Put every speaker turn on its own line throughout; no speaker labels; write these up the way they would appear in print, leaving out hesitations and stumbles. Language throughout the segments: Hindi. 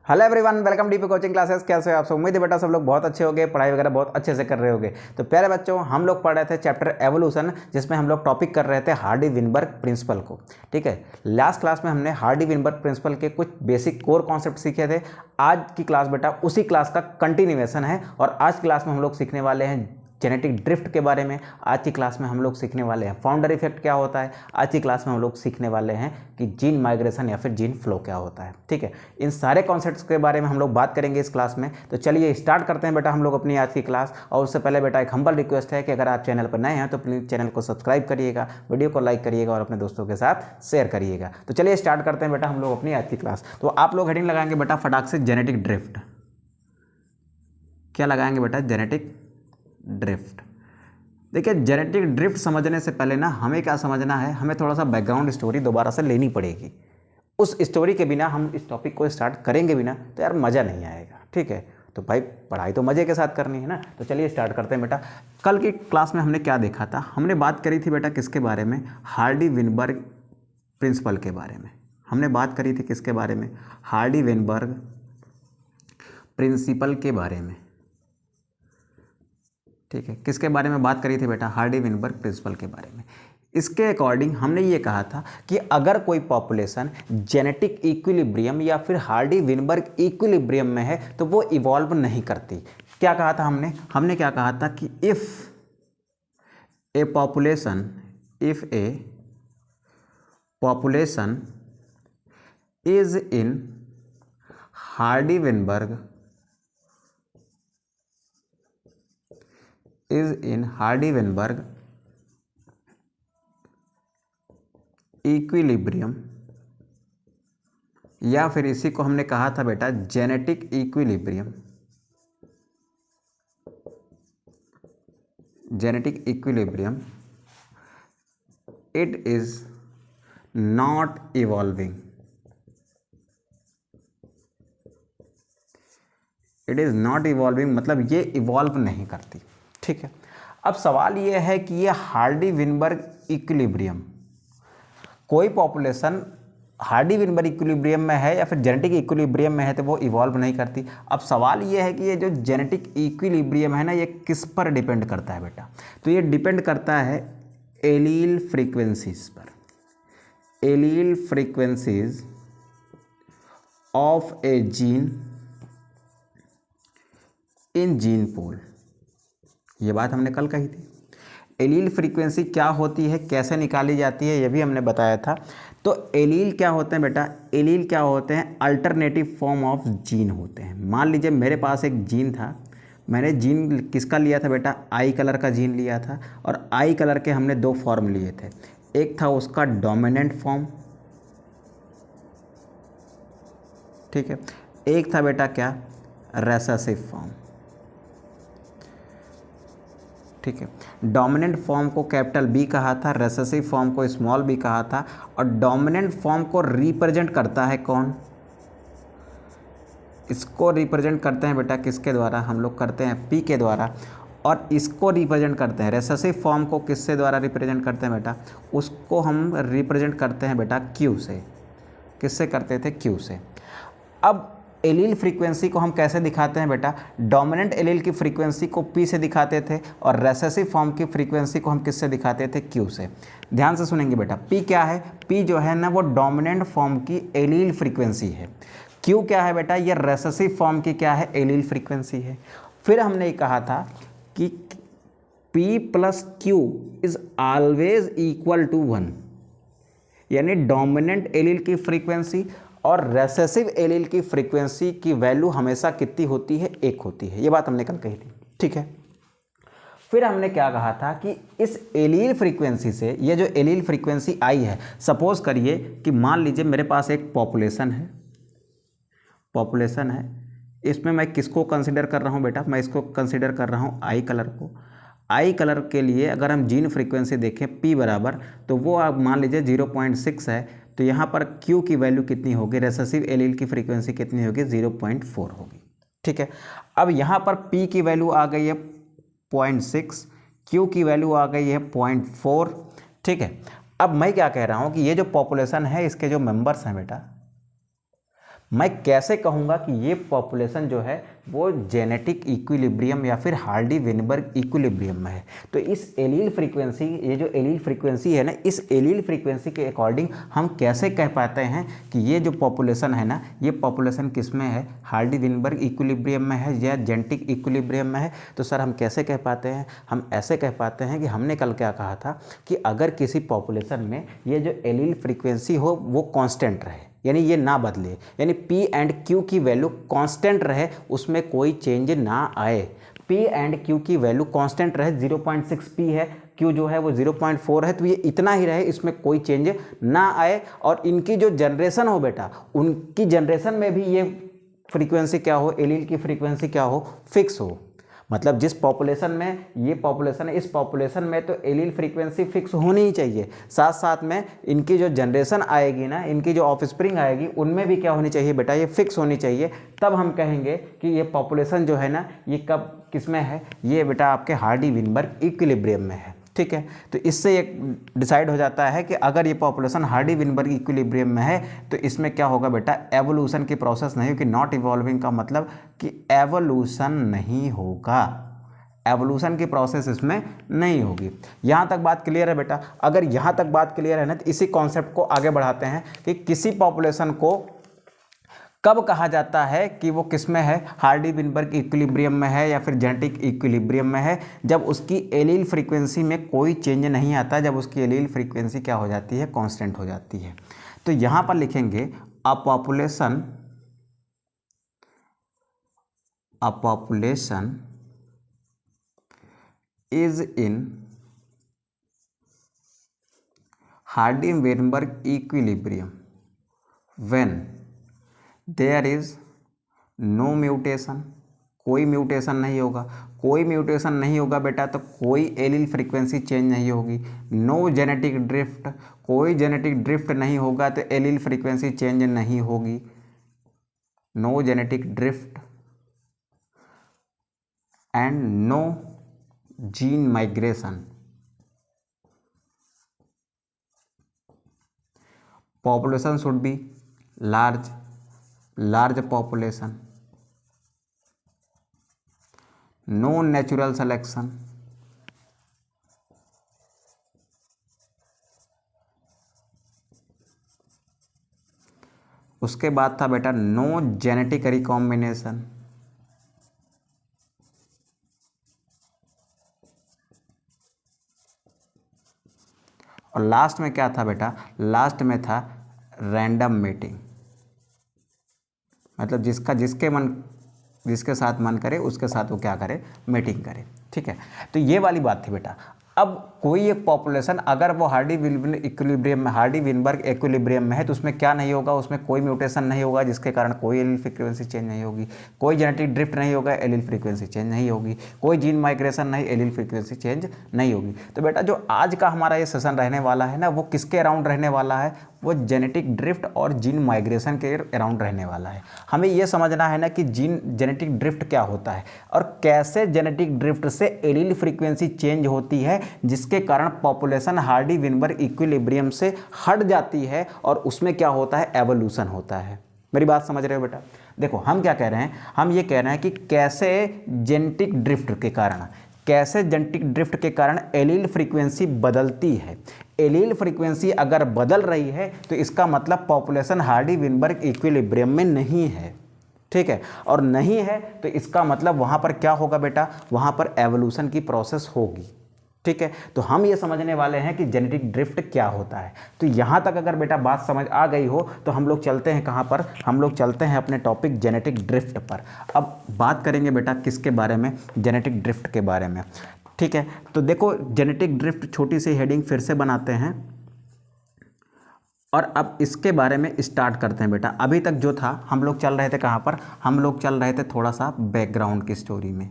Hello everyone, welcome DP coaching classes. कैसे हो आप सब? उम्मीद है बेटा सब लोग बहुत अच्छे होंगे, पढ़ाई वगैरह बहुत अच्छे से कर रहे होंगे। तो प्यारे बच्चों, हम लोग पढ़ रहे थे चैप्टर एवोल्यूशन, जिसमें हम लोग टॉपिक कर रहे थे हार्डी विनबर्ग प्रिंसिपल को। ठीक है, लास्ट क्लास में हमने हार्डी विनबर्ग प्रिंसिपल के कुछ बेसिक कोर कॉन्सेप्ट सीखे थे। आज की क्लास बेटा उसी क्लास का कंटिन्यूएशन है और आज क्लास में हम लोग सीखने वाले हैं जेनेटिक ड्रिफ्ट के बारे में। आज की क्लास में हम लोग सीखने वाले हैं फाउंडर इफेक्ट क्या होता है। आज की क्लास में हम लोग सीखने वाले हैं कि जीन माइग्रेशन या फिर जीन फ्लो क्या होता है। ठीक है, इन सारे कॉन्सेप्ट्स के बारे में हम लोग बात करेंगे इस क्लास में। तो चलिए स्टार्ट करते हैं बेटा हम लोग अपनी आज की क्लास। और उससे पहले बेटा एक हम्बल रिक्वेस्ट है कि अगर आप चैनल पर नए हैं तो प्लीज़ चैनल को सब्सक्राइब करिएगा, वीडियो को लाइक करिएगा और अपने दोस्तों के साथ शेयर करिएगा। तो चलिए स्टार्ट करते हैं बेटा हम लोग अपनी आज की क्लास। तो आप लोग हेडिंग लगाएंगे बेटा फटाक से जेनेटिक ड्रिफ्ट। क्या लगाएंगे बेटा? Genetic drift. देखिए, जेनेटिक ड्रिफ्ट समझने से पहले ना हमें क्या समझना है, हमें थोड़ा सा बैकग्राउंड स्टोरी दोबारा से लेनी पड़ेगी। उस स्टोरी के बिना हम इस टॉपिक को स्टार्ट करेंगे बिना तो यार मज़ा नहीं आएगा। ठीक है, तो भाई पढ़ाई तो मज़े के साथ करनी है ना। तो चलिए स्टार्ट करते हैं बेटा। कल की क्लास में हमने क्या देखा था? हमने बात करी थी बेटा किसके बारे में? हार्डी विनबर्ग प्रिंसिपल के बारे में। हमने बात करी थी किसके बारे में? हार्डी विनबर्ग प्रिंसिपल के बारे में। ठीक है, किसके बारे में बात करी थी बेटा? हार्डी विनबर्ग प्रिंसिपल के बारे में। इसके अकॉर्डिंग हमने ये कहा था कि अगर कोई पॉपुलेशन जेनेटिक इक्विलिब्रियम या फिर हार्डी विनबर्ग इक्विलिब्रियम में है तो वो इवॉल्व नहीं करती। क्या कहा था हमने क्या कहा था कि if A population is in Hardy Weinberg equilibrium, या फिर इसी को हमने कहा था बेटा genetic equilibrium. It is not evolving. मतलब ये इवॉल्व नहीं करती। ठीक है, अब सवाल ये है कि ये हार्डी विनबर्ग इक्विलिब्रियम, कोई पॉपुलेशन हार्डी विनबर्ग इक्विलिब्रियम में है या फिर जेनेटिक इक्विलिब्रियम में है तो वो इवॉल्व नहीं करती। अब सवाल ये है कि ये जो जेनेटिक इक्विलिब्रियम है ना, ये किस पर डिपेंड करता है बेटा? तो ये डिपेंड करता है एलील फ्रीक्वेंसीज पर। Allele frequencies of A gene in gene pool. ये बात हमने कल कही थी। एलील फ्रीक्वेंसी क्या होती है, कैसे निकाली जाती है, ये भी हमने बताया था। तो एलील क्या होते हैं बेटा? एलील क्या होते हैं? अल्टरनेटिव फॉर्म ऑफ जीन होते हैं। मान लीजिए मेरे पास एक जीन था, मैंने जीन किसका लिया था बेटा? आई कलर का जीन लिया था। और आई कलर के हमने दो फॉर्म लिए थे। एक था उसका डोमिनेंट फॉर्म, ठीक है, एक था बेटा क्या? Recessive form. ठीक है, डोमिनेंट फॉर्म को कैपिटल बी कहा था, रेसेसिव फॉर्म को स्मॉल बी कहा था। और डोमिनेंट फॉर्म को रिप्रेजेंट करता है कौन? इसको रिप्रेजेंट करते हैं बेटा किसके द्वारा? हम लोग करते हैं पी के द्वारा। और इसको रिप्रेजेंट करते हैं, रेसेसिव फॉर्म को किससे द्वारा रिप्रेजेंट करते हैं बेटा? उसको हम रिप्रेजेंट करते हैं बेटा क्यू से। किससे करते थे? क्यू से। अब एलील फ्रीक्वेंसी को हम कैसे दिखाते हैं बेटा? डोमिनेंट एलील की फ्रीक्वेंसी को पी से दिखाते थे और रेसेसिव फॉर्म की फ्रीक्वेंसी को हम किससे दिखाते थे? क्यू से। ध्यान से सुनेंगे बेटा, पी क्या है? पी जो है ना वो डोमिनेंट फॉर्म की एलील फ्रीक्वेंसी है। क्यू क्या है बेटा? ये रेसेसिव फॉर्म की क्या है? एलील फ्रीक्वेंसी है। फिर हमने कहा था कि P plus Q is always equal to 1, यानी डोमिनेंट एलील की फ्रीक्वेंसी और रेसेसिव एलील की फ्रीक्वेंसी की वैल्यू हमेशा कितनी होती है? 1 होती है। ये बात हमने कल कही थी। ठीक है, फिर हमने क्या कहा था कि इस एलील फ्रीक्वेंसी से, ये जो एलील फ्रीक्वेंसी आई है, सपोज करिए कि मान लीजिए मेरे पास एक पॉपुलेशन है। इसमें मैं किसको कंसिडर कर रहा हूँ बेटा? मैं इसको कंसिडर कर रहा हूँ आई कलर को। आई कलर के लिए अगर हम जीन फ्रीक्वेंसी देखें पी बराबर, तो वो आप मान लीजिए 0.6 है। तो यहाँ पर Q की वैल्यू कितनी होगी? रेसेसिव एलील की फ्रीक्वेंसी कितनी होगी? 0.4 होगी। ठीक है, अब यहाँ पर P की वैल्यू आ गई है 0.6, Q की वैल्यू आ गई है 0.4। ठीक है, अब मैं क्या कह रहा हूँ कि ये जो पॉपुलेशन है इसके जो मेंबर्स हैं बेटा, मैं कैसे कहूँगा कि ये पॉपुलेशन जो है वो जेनेटिक इक्विलिब्रियम या फिर हार्डी विनबर्ग इक्विलिब्रियम में है। तो इस एलील फ्रीक्वेंसी, ये जो एलील फ्रीक्वेंसी है ना, इस एलील फ्रीक्वेंसी के अकॉर्डिंग हम कैसे कह पाते हैं कि ये जो पॉपुलेशन है ना, ये पॉपुलेशन किस में है, हार्डी विनबर्ग इक्विलिब्रियम में है या जेनेटिक इक्विलिब्रियम में है। तो सर हम कैसे कह पाते हैं, हम ऐसे कह पाते हैं कि हमने कल क्या कहा था कि अगर किसी पॉपुलेशन में ये जो एलील फ्रीक्वेंसी हो वो कांस्टेंट रहे, यानी ये ना बदले, यानी P एंड Q की वैल्यू कांस्टेंट रहे, उसमें कोई चेंज ना आए। P एंड Q की वैल्यू कांस्टेंट रहे, 0.6 P है, Q जो है वो 0.4 है, तो ये इतना ही रहे, इसमें कोई चेंज ना आए। और इनकी जो जनरेशन हो बेटा, उनकी जनरेशन में भी ये फ्रीक्वेंसी क्या हो, एलील की फ्रीक्वेंसी क्या हो, फिक्स हो। मतलब जिस पॉपुलेशन में ये पॉपुलेशन है, इस पॉपुलेशन में तो एलील फ्रीक्वेंसी फिक्स होनी ही चाहिए, साथ साथ में इनकी जो जनरेशन आएगी ना, इनकी जो ऑफस्प्रिंग आएगी, उनमें भी क्या होनी चाहिए बेटा, ये फिक्स होनी चाहिए। तब हम कहेंगे कि ये पॉपुलेशन जो है ना, ये कब किस में है, ये बेटा आपके हार्डी विनबर्ग इक्विलिब्रियम में है। ठीक है, तो इससे ये डिसाइड हो जाता है कि अगर ये पॉपुलेशन हार्डी विनबर्ग इक्विलिब्रियम में है तो इसमें क्या होगा बेटा, एवोल्यूशन की प्रोसेस नहीं होगी। नॉट इवॉल्विंग का मतलब कि एवोल्यूशन नहीं होगा, एवोल्यूशन की प्रोसेस इसमें नहीं होगी। यहाँ तक बात क्लियर है बेटा? अगर यहाँ तक बात क्लियर है ना, तो इसी कॉन्सेप्ट को आगे बढ़ाते हैं कि किसी पॉपुलेशन को कब कहा जाता है कि वो किस में है, हार्डी विनबर्ग इक्विलिब्रियम में है या फिर जेनेटिक इक्विलिब्रियम में है, जब उसकी एलील फ्रीक्वेंसी में कोई चेंज नहीं आता, जब उसकी एलील फ्रीक्वेंसी क्या हो जाती है, कांस्टेंट हो जाती है। तो यहाँ पर लिखेंगे a population is in Hardy Weinberg equilibrium when there is no mutation, कोई म्यूटेशन नहीं होगा। कोई म्यूटेशन नहीं होगा बेटा तो कोई एलील फ्रीक्वेंसी चेंज नहीं होगी। नो जेनेटिक ड्रिफ्ट, कोई जेनेटिक ड्रिफ्ट नहीं होगा तो एलील फ्रीक्वेंसी चेंज नहीं होगी। No genetic drift and no gene migration. Population should be large population, no natural selection, उसके बाद था बेटा नो जेनेटिक रिकॉम्बिनेशन, और लास्ट में क्या था बेटा, लास्ट में था रैंडम मीटिंग। मतलब जिसके साथ मन करे उसके साथ वो क्या करे, मीटिंग करे। ठीक है, तो ये वाली बात थी बेटा। अब कोई एक पॉपुलेशन अगर वो हार्डी विनबर्ग इक्विलिब्रियम में है तो उसमें क्या नहीं होगा, उसमें कोई म्यूटेशन नहीं होगा जिसके कारण कोई एलील फ्रीक्वेंसी चेंज नहीं होगी, कोई जेनेटिक ड्रिफ्ट नहीं होगा, एलील फ्रीक्वेंसी चेंज नहीं होगी, कोई जीन माइग्रेशन नहीं, एलील फ्रीक्वेंसी चेंज नहीं होगी। तो बेटा जो आज का हमारा ये सेशन रहने वाला है ना, वो किसके अराउंड रहने वाला है, वो जेनेटिक ड्रिफ्ट और जीन माइग्रेशन के अराउंड रहने वाला है। हमें ये समझना है ना कि जेनेटिक ड्रिफ्ट क्या होता है और कैसे जेनेटिक ड्रिफ्ट से एलील फ्रीक्वेंसी चेंज होती है, जिसके कारण पॉपुलेशन हार्डी विनबर्ग इक्विलिब्रियम से हट जाती है और उसमें क्या होता है, एवोल्यूशन होता है। मेरी बात समझ रहे हो बेटा? देखो हम क्या कह रहे हैं, हम ये कह रहे हैं कि कैसे जेनेटिक ड्रिफ्ट के कारण एलील फ्रीक्वेंसी बदलती है। एलील फ्रीक्वेंसी अगर बदल रही है तो इसका मतलब पॉपुलेशन हार्डी विनबर्ग इक्विलिब्रियम में नहीं है। ठीक है, और नहीं है तो इसका मतलब वहाँ पर क्या होगा बेटा, वहाँ पर एवोल्यूशन की प्रोसेस होगी। ठीक है, तो हम ये समझने वाले हैं कि जेनेटिक ड्रिफ्ट क्या होता है। तो यहाँ तक अगर बेटा बात समझ आ गई हो तो हम लोग चलते हैं कहाँ पर, हम लोग चलते हैं अपने टॉपिक जेनेटिक ड्रिफ्ट पर। अब बात करेंगे बेटा किसके बारे में, जेनेटिक ड्रिफ्ट के बारे में। ठीक है, तो देखो जेनेटिक ड्रिफ्ट छोटी सी हेडिंग फिर से बनाते हैं और अब इसके बारे में स्टार्ट करते हैं बेटा। अभी तक जो था हम लोग चल रहे थे कहाँ पर, हम लोग चल रहे थे थोड़ा सा बैकग्राउंड की स्टोरी में।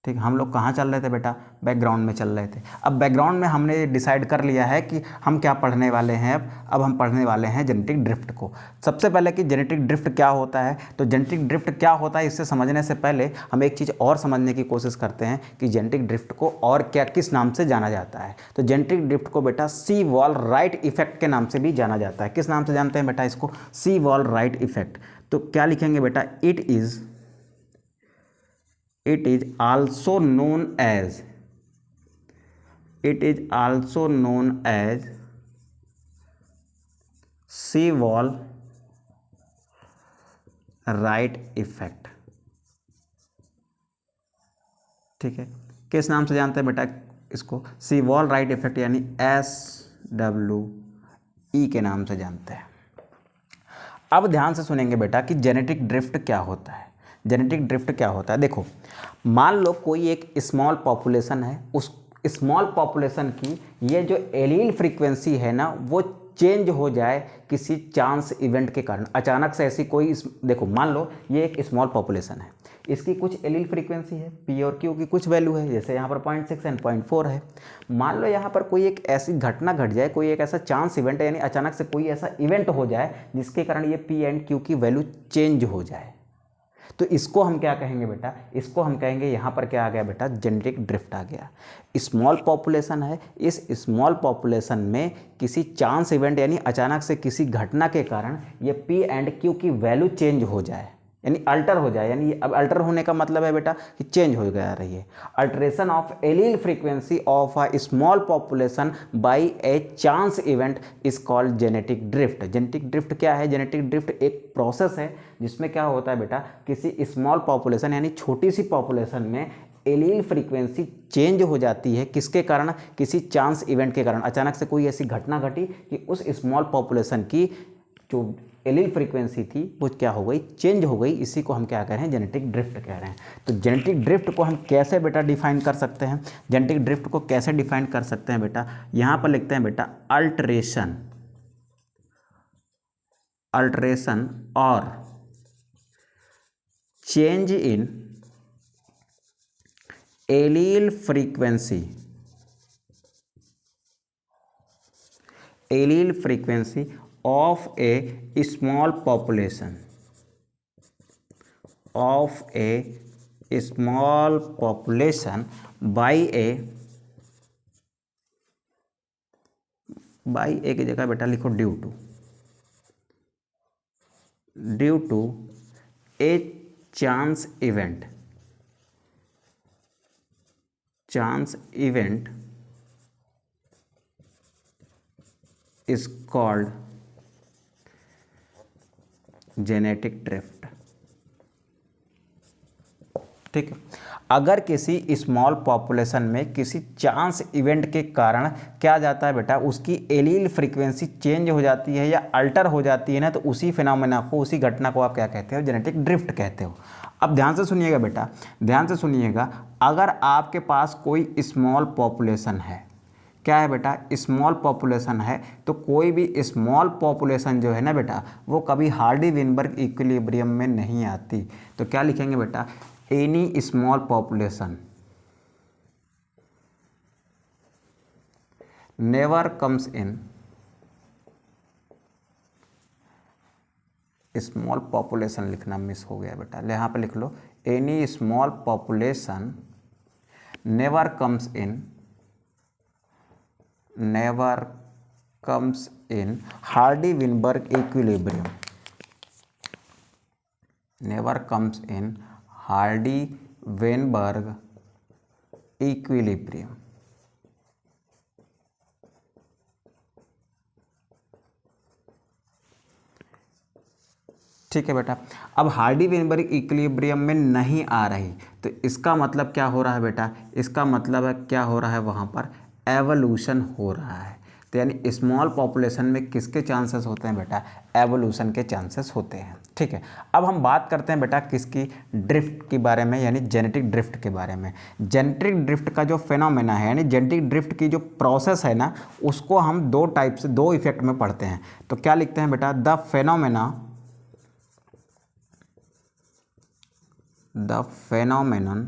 ठीक, हम लोग कहाँ चल रहे थे बेटा, बैकग्राउंड में चल रहे थे। अब बैकग्राउंड में हमने डिसाइड कर लिया है कि हम क्या पढ़ने वाले हैं। अब हम पढ़ने वाले हैं जेनेटिक ड्रिफ्ट को। सबसे पहले कि जेनेटिक ड्रिफ्ट क्या होता है, तो जेनेटिक ड्रिफ्ट क्या होता है इससे समझने से पहले हम एक चीज़ और समझने की कोशिश करते हैं कि जेनेटिक ड्रिफ्ट को और क्या किस नाम से जाना जाता है। तो जेनेटिक ड्रिफ्ट को बेटा सी वॉल राइट इफेक्ट के नाम से भी जाना जाता है। किस नाम से जानते हैं बेटा इसको, सी वॉल राइट इफेक्ट। तो क्या लिखेंगे बेटा, it is also known as Seawall right effect. ठीक है, किस नाम से जानते हैं बेटा इसको, सीवॉल राइट इफेक्ट यानी SWE के नाम से जानते हैं। अब ध्यान से सुनेंगे बेटा कि जेनेटिक ड्रिफ्ट क्या होता है। जेनेटिक ड्रिफ्ट क्या होता है, देखो मान लो कोई एक स्मॉल पॉपुलेशन है, उस स्मॉल पॉपुलेशन की ये जो एलील फ्रीक्वेंसी है ना वो चेंज हो जाए किसी चांस इवेंट के कारण। अचानक से ऐसी कोई देखो मान लो ये एक स्मॉल पॉपुलेशन है, इसकी कुछ एलील फ्रीक्वेंसी है, पी और क्यू की कुछ वैल्यू है, जैसे यहाँ पर 0.6 एंड 0.4 है। मान लो यहाँ पर कोई एक ऐसी घटना घट जाए, कोई एक ऐसा चांस इवेंट है, यानी अचानक से कोई ऐसा इवेंट हो जाए जिसके कारण ये पी एंड क्यू की वैल्यू चेंज हो जाए, तो इसको हम क्या कहेंगे बेटा, इसको हम कहेंगे यहाँ पर क्या आ गया बेटा, जेनेटिक ड्रिफ्ट आ गया। स्मॉल पॉपुलेशन है, इस स्मॉल पॉपुलेशन में किसी चांस इवेंट यानी अचानक से किसी घटना के कारण ये पी एंड क्यू की वैल्यू चेंज हो जाए, यानी अल्टर हो जाए। यानी अब अल्टर होने का मतलब है बेटा कि चेंज हो गया रही है। Alteration of allele frequency of a small population bye A chance event is called genetic drift. Genetic drift क्या है, जेनेटिक ड्रिफ्ट एक प्रोसेस है जिसमें क्या होता है बेटा, किसी स्मॉल पॉपुलेशन यानी छोटी सी पॉपुलेशन में एलील फ्रीक्वेंसी चेंज हो जाती है। किसके कारण, किसी चांस इवेंट के कारण। अचानक से कोई ऐसी घटना घटी कि उस स्मॉल पॉपुलेशन की जो एलील फ्रीक्वेंसी थी वो क्या हो गई, चेंज हो गई। इसी को हम क्या कह रहे हैं, जेनेटिक ड्रिफ्ट कह रहे हैं। तो जेनेटिक ड्रिफ्ट को हम कैसे बेटा डिफाइन कर सकते हैं, जेनेटिक ड्रिफ्ट को कैसे डिफाइन कर सकते हैं बेटा, यहाँ पर लिखते हैं बेटा अल्टरेशन और change in allele frequency of a small population by a की जगह बेटा लिखो due to a chance event is called genetic drift. ठीक है, अगर किसी स्मॉल पॉपुलेशन में किसी चांस इवेंट के कारण क्या जाता है बेटा, उसकी एलील फ्रीक्वेंसी चेंज हो जाती है या अल्टर हो जाती है ना, तो उसी फिनोमेना को, उसी घटना को आप क्या कहते हो, जेनेटिक ड्रिफ्ट कहते हो। अब ध्यान से सुनिएगा बेटा, ध्यान से सुनिएगा, अगर आपके पास कोई स्मॉल पॉपुलेशन है, क्या है बेटा, स्मॉल पॉपुलेशन है, तो कोई भी स्मॉल पॉपुलेशन जो है ना बेटा वो कभी हार्डी-विनबर्ग इक्विलिब्रियम में नहीं आती। तो क्या लिखेंगे बेटा, any small population never comes in, small population लिखना मिस हो गया बेटा, यहाँ पे लिख लो, any small population never comes in Hardy Weinberg equilibrium, never comes in Hardy Weinberg equilibrium. ठीक है बेटा, अब हार्डी-विनबर्ग इक्विलिब्रियम में नहीं आ रही, तो इसका मतलब क्या हो रहा है बेटा, इसका मतलब है क्या हो रहा है, वहाँ पर एवोल्यूशन हो रहा है। तो यानी स्मॉल पॉपुलेशन में किसके चांसेस होते हैं बेटा, एवोल्यूशन के चांसेस होते हैं। ठीक है, अब हम बात करते हैं बेटा किसकी, ड्रिफ्ट के बारे में, यानी जेनेटिक ड्रिफ्ट के बारे में। जेनेटिक ड्रिफ्ट का जो फिनोमेना है, यानी जेनेटिक ड्रिफ्ट की जो प्रोसेस है ना, उसको हम दो टाइप से, दो इफेक्ट में पढ़ते हैं। तो क्या लिखते हैं बेटा, the phenomenon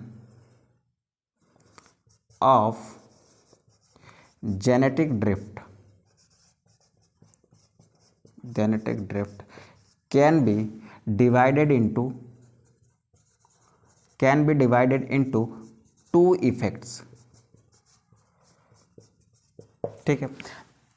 of genetic drift can be divided into two effects. ठीक है,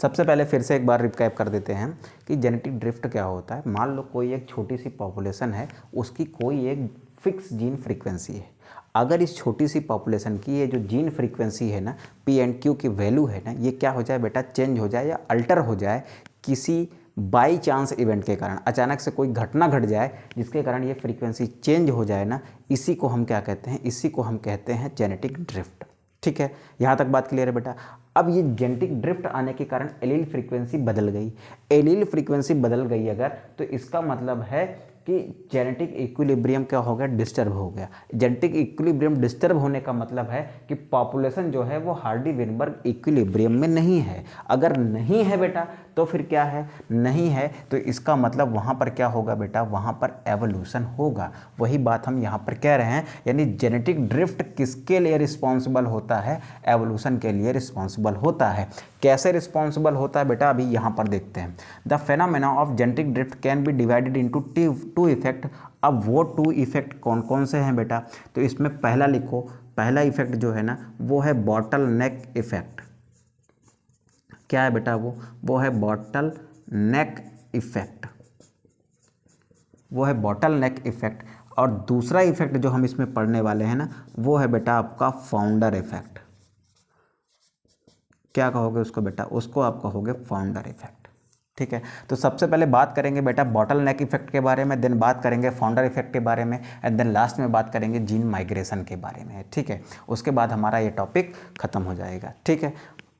सबसे पहले फिर से एक बार रिकैप कर देते हैं कि जेनेटिक ड्रिफ्ट क्या होता है। मान लो कोई एक छोटी सी पॉपुलेशन है, उसकी कोई एक फिक्स जीन फ्रीक्वेंसी है। अगर इस छोटी सी पॉपुलेशन की ये जो जीन फ्रीक्वेंसी है ना, पी एंड क्यू की वैल्यू है ना, ये क्या हो जाए बेटा, चेंज हो जाए या अल्टर हो जाए किसी बाई चांस इवेंट के कारण, अचानक से कोई घटना घट जाए जिसके कारण ये फ्रीक्वेंसी चेंज हो जाए ना, इसी को हम क्या कहते हैं, इसी को हम कहते हैं जेनेटिक ड्रिफ्ट। ठीक है, यहाँ तक बात क्लियर है बेटा। अब ये जेनेटिक ड्रिफ्ट आने के कारण एलील फ्रीक्वेंसी बदल गई। एलील फ्रीक्वेंसी बदल गई अगर, तो इसका मतलब है कि जेनेटिक इक्विलिब्रियम क्या हो गया, डिस्टर्ब हो गया। जेनेटिक इक्विलिब्रियम डिस्टर्ब होने का मतलब है कि पॉपुलेशन जो है वो हार्डी वेनबर्ग इक्विलिब्रियम में नहीं है। अगर नहीं है बेटा तो फिर क्या है, नहीं है तो इसका मतलब वहाँ पर क्या होगा बेटा, वहाँ पर एवोल्यूशन होगा। वही बात हम यहाँ पर कह रहे हैं, यानी जेनेटिक ड्रिफ्ट किसके लिए रिस्पॉन्सिबल होता है, एवोल्यूशन के लिए रिस्पॉन्सिबल होता है। कैसे रिस्पॉन्सिबल होता है बेटा, अभी यहाँ पर देखते हैं। The phenomena of genetic drift can be divided into two effect. अब वो टू इफेक्ट कौन कौन से हैं बेटा, तो इसमें पहला लिखो, पहला इफेक्ट जो है ना वो है बॉटल नेक इफेक्ट। क्या है बेटा, वो है बॉटल नेक इफेक्ट, वो है बॉटल नेक इफेक्ट। और दूसरा इफेक्ट जो हम इसमें पढ़ने वाले हैं ना, वो है बेटा आपका फाउंडर इफेक्ट। क्या कहोगे उसको बेटा, उसको आप कहोगे फाउंडर इफेक्ट। ठीक है, तो सबसे पहले बात करेंगे बेटा बॉटल नेक इफेक्ट के बारे में, देन बात करेंगे फाउंडर इफेक्ट के बारे में, एंड देन लास्ट में बात करेंगे जीन माइग्रेशन के बारे में। ठीक है, उसके बाद हमारा ये टॉपिक खत्म हो जाएगा। ठीक है,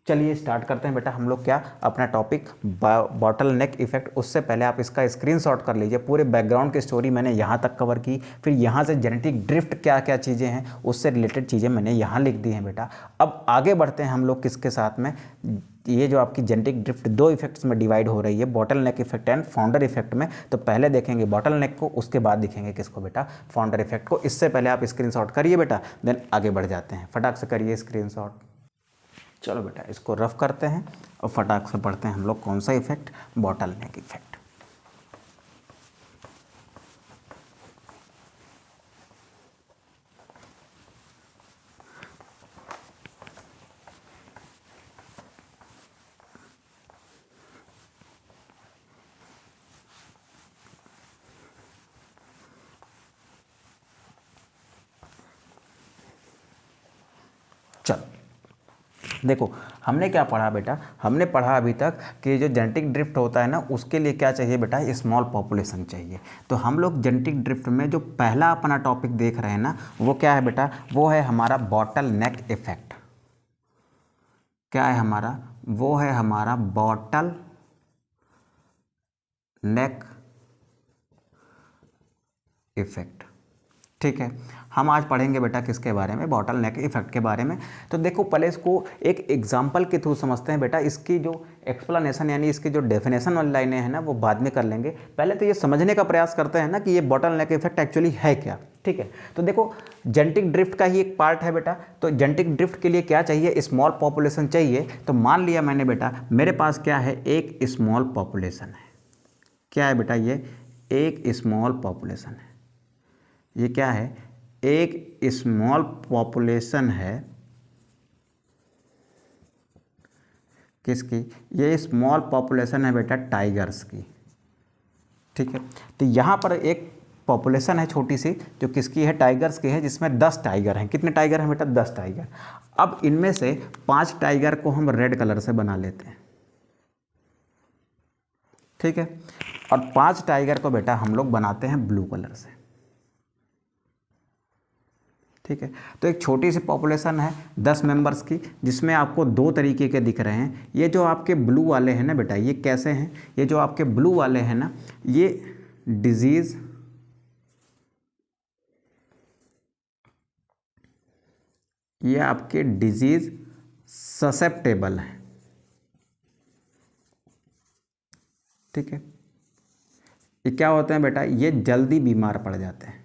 चलिए स्टार्ट करते हैं बेटा हम लोग क्या अपना टॉपिक बॉटल नेक इफेक्ट। उससे पहले आप इसका स्क्रीनशॉट कर लीजिए। पूरे बैकग्राउंड की स्टोरी मैंने यहाँ तक कवर की, फिर यहाँ से जेनेटिक ड्रिफ्ट क्या क्या चीज़ें हैं उससे रिलेटेड चीज़ें मैंने यहाँ लिख दी हैं बेटा। अब आगे बढ़ते हैं हम लोग किसके साथ में, ये जो आपकी जेनेटिक ड्रिफ्ट दो इफेक्ट्स में डिवाइड हो रही है, bottle neck effect and founder effect में। तो पहले देखेंगे बॉटल नेक को, उसके बाद दिखेंगे किसको बेटा, फाउंडर इफेक्ट को। इससे पहले आप स्क्रीनशॉट करिए बेटा, देन आगे बढ़ जाते हैं। फटाक से करिए स्क्रीनशॉट। चलो बेटा इसको रफ करते हैं और फटाक से पढ़ते हैं हम लोग कौन सा इफेक्ट, बॉटल नेक इफेक्ट। चलो देखो हमने क्या पढ़ा बेटा, हमने पढ़ा अभी तक कि जो जेनेटिक ड्रिफ्ट होता है ना उसके लिए क्या चाहिए बेटा, स्मॉल पॉपुलेशन चाहिए। तो हम लोग जेनेटिक ड्रिफ्ट में जो पहला अपना टॉपिक देख रहे हैं ना, वो क्या है बेटा, वो है हमारा बॉटल नेक इफेक्ट। क्या है हमारा, वो है हमारा बॉटल नेक इफेक्ट। ठीक है, हम आज पढ़ेंगे बेटा किसके बारे में, बॉटल नेक इफेक्ट के बारे में। तो देखो पहले इसको एक एग्जांपल के थ्रू समझते हैं बेटा। इसकी जो एक्सप्लेनेशन यानी इसकी जो डेफिनेशन वाली लाइनें हैं ना वो बाद में कर लेंगे। पहले तो ये समझने का प्रयास करते हैं ना कि ये बॉटल नेक इफेक्ट एक्चुअली है क्या। ठीक है, तो देखो जेनेटिक ड्रिफ्ट का ही एक पार्ट है बेटा। तो जेनेटिक ड्रिफ्ट के लिए क्या चाहिए, स्मॉल पॉपुलेशन चाहिए। तो मान लिया मैंने बेटा मेरे पास क्या है, एक स्मॉल पॉपुलेशन है। क्या है बेटा, ये एक स्मॉल पॉपुलेशन है। ये क्या है, एक स्मॉल पॉपुलेशन है। किसकी, ये स्मॉल पॉपुलेशन है बेटा टाइगर्स की। ठीक है, तो यहाँ पर एक पॉपुलेशन है छोटी सी जो किसकी है, टाइगर्स की है, जिसमें 10 टाइगर हैं। कितने टाइगर हैं बेटा, 10 टाइगर। अब इनमें से 5 टाइगर को हम रेड कलर से बना लेते हैं। ठीक है, और 5 टाइगर को बेटा हम लोग बनाते हैं ब्लू कलर से। ठीक है, तो एक छोटी सी पॉपुलेशन है 10 मेंबर्स की, जिसमें आपको दो तरीके के दिख रहे हैं। ये जो आपके ब्लू वाले हैं ना बेटा, ये कैसे हैं, ये जो आपके ब्लू वाले हैं ना, ये डिजीज ये आपके डिजीज ससेप्टेबल हैं। ठीक है, ये क्या होते हैं बेटा, ये जल्दी बीमार पड़ जाते हैं।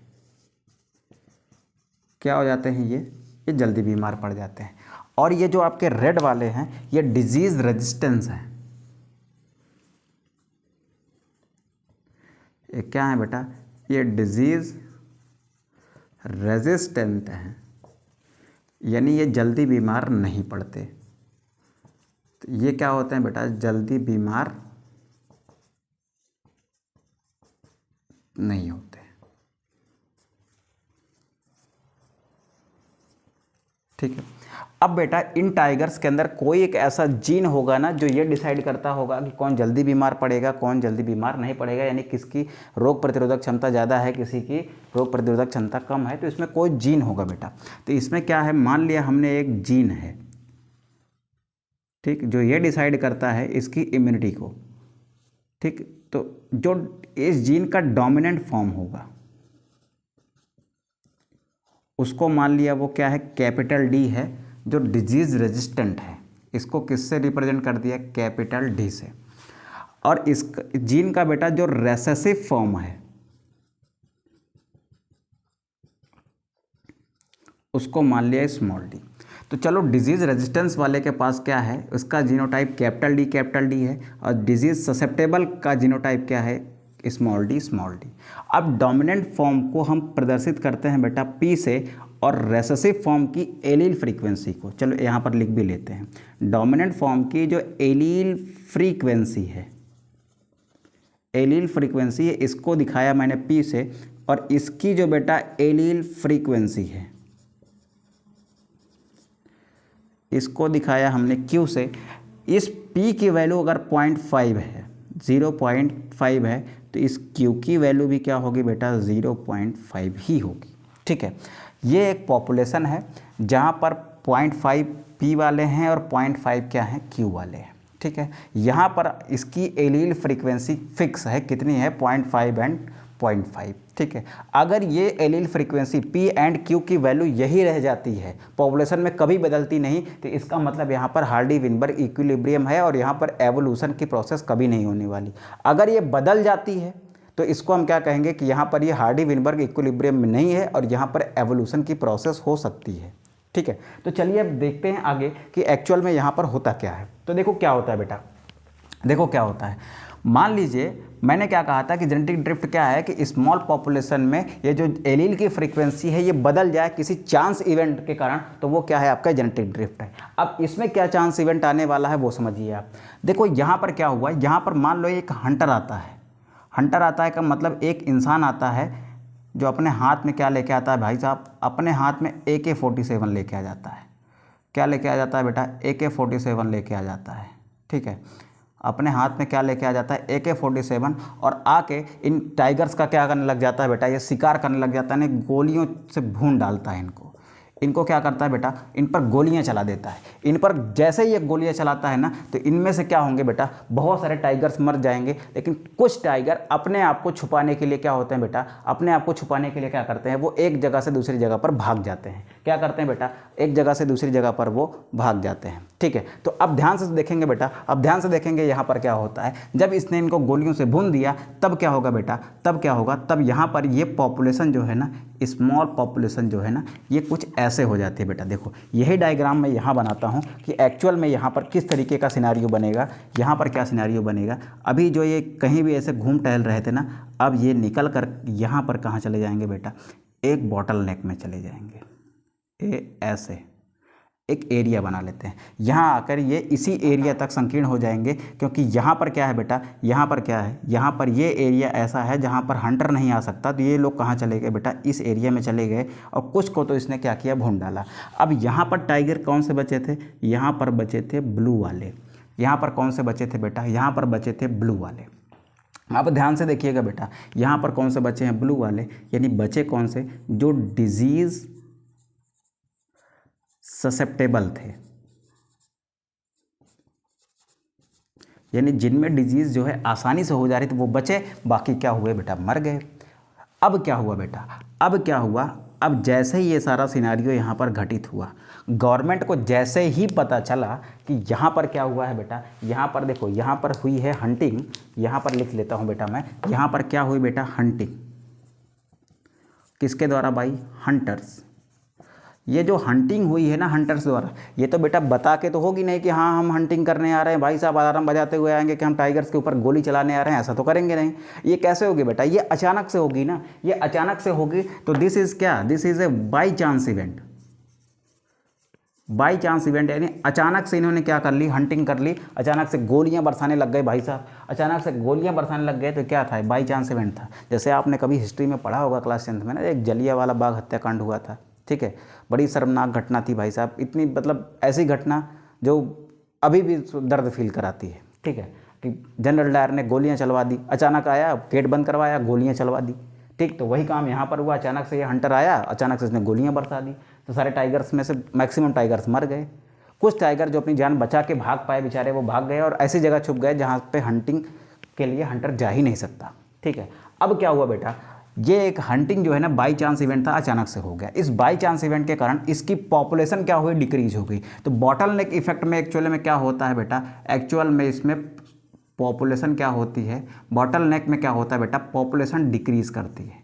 क्या हो जाते हैं ये जल्दी बीमार पड़ जाते हैं। और ये जो आपके रेड वाले हैं ये डिजीज रेजिस्टेंस हैं। ये क्या है बेटा, ये डिजीज रेजिस्टेंट हैं, यानी ये जल्दी बीमार नहीं पड़ते। तो ये क्या होते हैं बेटा, जल्दी बीमार नहीं होते। ठीक है। अब बेटा इन टाइगर्स के अंदर कोई एक ऐसा जीन होगा ना जो ये डिसाइड करता होगा कि कौन जल्दी बीमार पड़ेगा, कौन जल्दी बीमार नहीं पड़ेगा, यानी किसकी रोग प्रतिरोधक क्षमता ज़्यादा है, किसी की रोग प्रतिरोधक क्षमता कम है। तो इसमें कोई जीन होगा बेटा। तो इसमें क्या है, मान लिया हमने एक जीन है, ठीक, जो ये डिसाइड करता है इसकी इम्यूनिटी को। ठीक, तो जो इस जीन का डोमिनेंट फॉर्म होगा उसको मान लिया वो क्या है, कैपिटल डी है, जो डिजीज रेजिस्टेंट है। इसको किससे रिप्रेजेंट कर दिया, कैपिटल डी से। और इस जीन का बेटा जो रेसेसिव फॉर्म है उसको मान लिया स्मॉल डी। तो चलो डिजीज रेजिस्टेंस वाले के पास क्या है, उसका जीनोटाइप कैपिटल डी है, और डिजीज ससेप्टेबल का जीनोटाइप क्या है, स्मॉल डी। अब डोमिनेंट फॉर्म को हम प्रदर्शित करते हैं बेटा पी से, और रेसेसिव फॉर्म की एलील फ्रीक्वेंसी को चलो यहाँ पर लिख भी लेते हैं। डोमिनेंट फॉर्म की जो एलील फ्रीक्वेंसी है, एलील फ्रीक्वेंसी है, इसको दिखाया मैंने पी से, और इसकी जो बेटा एलील फ्रीक्वेंसी है इसको दिखाया हमने क्यू से। इस पी की वैल्यू अगर 0.5 है, 0.5 है, तो इस क्यू की वैल्यू भी क्या होगी बेटा, 0.5 ही होगी। ठीक है, ये एक पॉपुलेशन है जहाँ पर 0.5 पी वाले हैं और 0.5 क्या हैं, क्यू वाले हैं। ठीक है, यहाँ पर इसकी एलील फ्रीक्वेंसी फिक्स है, कितनी है, 0.5 एंड 0.5। ठीक है, अगर ये allele frequency P and Q की वैल्यू यही रह जाती है, पॉपुलेशन में कभी बदलती नहीं, तो इसका मतलब यहाँ पर हार्डी विनबर्ग इक्विलिब्रियम है और यहाँ पर एवोल्यूशन की प्रोसेस कभी नहीं होने वाली। अगर ये बदल जाती है तो इसको हम क्या कहेंगे कि यहाँ पर ये हार्डी विनबर्ग इक्विलिब्रियम में नहीं है और यहाँ पर एवोल्यूशन की प्रोसेस हो सकती है। ठीक है, तो चलिए अब देखते हैं आगे कि एक्चुअल में यहाँ पर होता क्या है। तो देखो क्या होता है बेटा, देखो क्या होता है। मान लीजिए मैंने क्या कहा था कि जेनेटिक ड्रिफ्ट क्या है कि स्मॉल पॉपुलेशन में ये जो एलील की फ्रीक्वेंसी है ये बदल जाए किसी चांस इवेंट के कारण, तो वो क्या है, आपका जेनेटिक ड्रिफ्ट है। अब इसमें क्या चांस इवेंट आने वाला है वो समझिए आप। देखो यहाँ पर क्या हुआ, यहाँ पर मान लो एक हंटर आता है। हंटर आता है का मतलब एक इंसान आता है जो अपने हाथ में क्या लेके आता है भाई साहब, अपने हाथ में AK-47 लेके आ जाता है। क्या लेके आ जाता है बेटा, AK-47 लेके आ जाता है। ठीक है, अपने हाथ में क्या लेके आ जाता है, AK-47, और आके इन टाइगर्स का क्या करने लग जाता है बेटा, ये शिकार करने लग जाता है, गोलियों से भून डालता है इनको क्या करता है बेटा, इन पर गोलियां चला देता है। इन पर जैसे ही ये गोलियां चलाता है ना, तो इनमें से क्या होंगे बेटा, बहुत सारे टाइगर्स मर जाएंगे, लेकिन कुछ टाइगर अपने आप को छुपाने के लिए क्या होते हैं बेटा, अपने आप को छुपाने के लिए क्या करते हैं, वो एक जगह से दूसरी जगह पर भाग जाते हैं। क्या करते हैं बेटा, एक जगह से दूसरी जगह पर वो भाग जाते हैं। ठीक है, तो अब ध्यान से देखेंगे बेटा, अब ध्यान से देखेंगे यहाँ पर क्या होता है। जब इसने इनको गोलियों से भून दिया तब क्या होगा बेटा, तब क्या होगा, तब यहाँ पर ये पॉपुलेशन जो है ना, स्मॉल पॉपुलेशन जो है ना, ये कुछ ऐसे हो जाती है बेटा। देखो यही डायग्राम मैं यहाँ बनाता हूँ कि एक्चुअल में यहाँ पर किस तरीके का सिनारियो बनेगा, यहाँ पर क्या सिनारियो बनेगा। अभी जो ये कहीं भी ऐसे घूम टहल रहे थे ना, अब ये निकल कर यहाँ पर कहाँ चले जाएंगे बेटा, एक बॉटल नेक में चले जाएंगे। ये ऐसे एक एरिया बना लेते हैं, यहाँ आकर ये इसी एरिया तक संकीर्ण हो जाएंगे, क्योंकि यहाँ पर क्या है बेटा, यहाँ पर क्या है, यहाँ पर ये एरिया ऐसा है जहाँ पर हंटर नहीं आ सकता। तो ये लोग कहाँ चले गए बेटा, इस एरिया में चले गए, और कुछ को तो इसने क्या किया, भून डाला। अब यहाँ पर टाइगर कौन से बचे थे, यहाँ पर बचे थे ब्लू वाले। यहाँ पर कौन से बचे थे बेटा, यहाँ पर बचे थे ब्लू वाले। अब ध्यान से देखिएगा बेटा, यहाँ पर कौन से बचे हैं, ब्लू वाले, यानी बचे कौन से, जो डिजीज़ ससेप्टेबल थे, यानी जिनमें डिजीज़ जो है आसानी से हो जा रही थी वो बचे, बाकी क्या हुए बेटा, मर गए। अब क्या हुआ बेटा, अब क्या हुआ, अब जैसे ही ये सारा सिनारियो यहाँ पर घटित हुआ, गवर्नमेंट को जैसे ही पता चला कि यहाँ पर क्या हुआ है बेटा, यहाँ पर देखो, यहाँ पर हुई है हंटिंग, यहाँ पर लिख लेता हूँ बेटा मैं, यहाँ पर क्या हुई बेटा, हंटिंग। किसके द्वारा भाई, हंटर्स। ये जो हंटिंग हुई है ना हंटर्स द्वारा, ये तो बेटा बता के तो होगी नहीं कि हाँ हम हंटिंग करने आ रहे हैं, भाई साहब अलार्म बजाते हुए आएंगे कि हम टाइगर्स के ऊपर गोली चलाने आ रहे हैं, ऐसा तो करेंगे नहीं। ये कैसे होगी बेटा, ये अचानक से होगी ना, ये अचानक से होगी। तो दिस इज़ क्या, this is a by chance event. By chance event यानी अचानक से इन्होंने क्या कर ली, हंटिंग कर ली, अचानक से गोलियां बरसाने लग गए भाई साहब, अचानक से गोलियां बरसाने लग गए। तो क्या था, बाई चांस इवेंट था। जैसे आपने कभी हिस्ट्री में पढ़ा होगा क्लास 10th में ना, एक जलियांवाला बाग हत्याकांड हुआ था, ठीक है, बड़ी शर्मनाक घटना थी भाई साहब, इतनी मतलब ऐसी घटना जो अभी भी दर्द फील कराती है, ठीक है, कि जनरल डायर ने गोलियाँ चलवा दी, अचानक आया गेट बंद करवाया, गोलियाँ चलवा दी, ठीक। तो वही काम यहाँ पर हुआ, अचानक से ये हंटर आया, अचानक से इसने गोलियाँ बरसा दी, तो सारे टाइगर्स में से मैक्सिमम टाइगर्स मर गए। कुछ टाइगर जो अपनी जान बचा के भाग पाए बेचारे, वो भाग गए और ऐसी जगह छुप गए जहाँ पे हंटिंग के लिए हंटर जा ही नहीं सकता, ठीक है। अब क्या हुआ बेटा, ये एक हंटिंग जो है ना बाई चांस इवेंट था, अचानक से हो गया। इस बाई चांस इवेंट के कारण इसकी पॉपुलेशन क्या हुई, डिक्रीज हो गई। तो बॉटल नेक इफेक्ट में एक्चुअल में क्या होता है बेटा, एक्चुअल में इसमें पॉपुलेशन क्या होती है, बॉटल नेक में क्या होता है बेटा, पॉपुलेशन डिक्रीज करती है,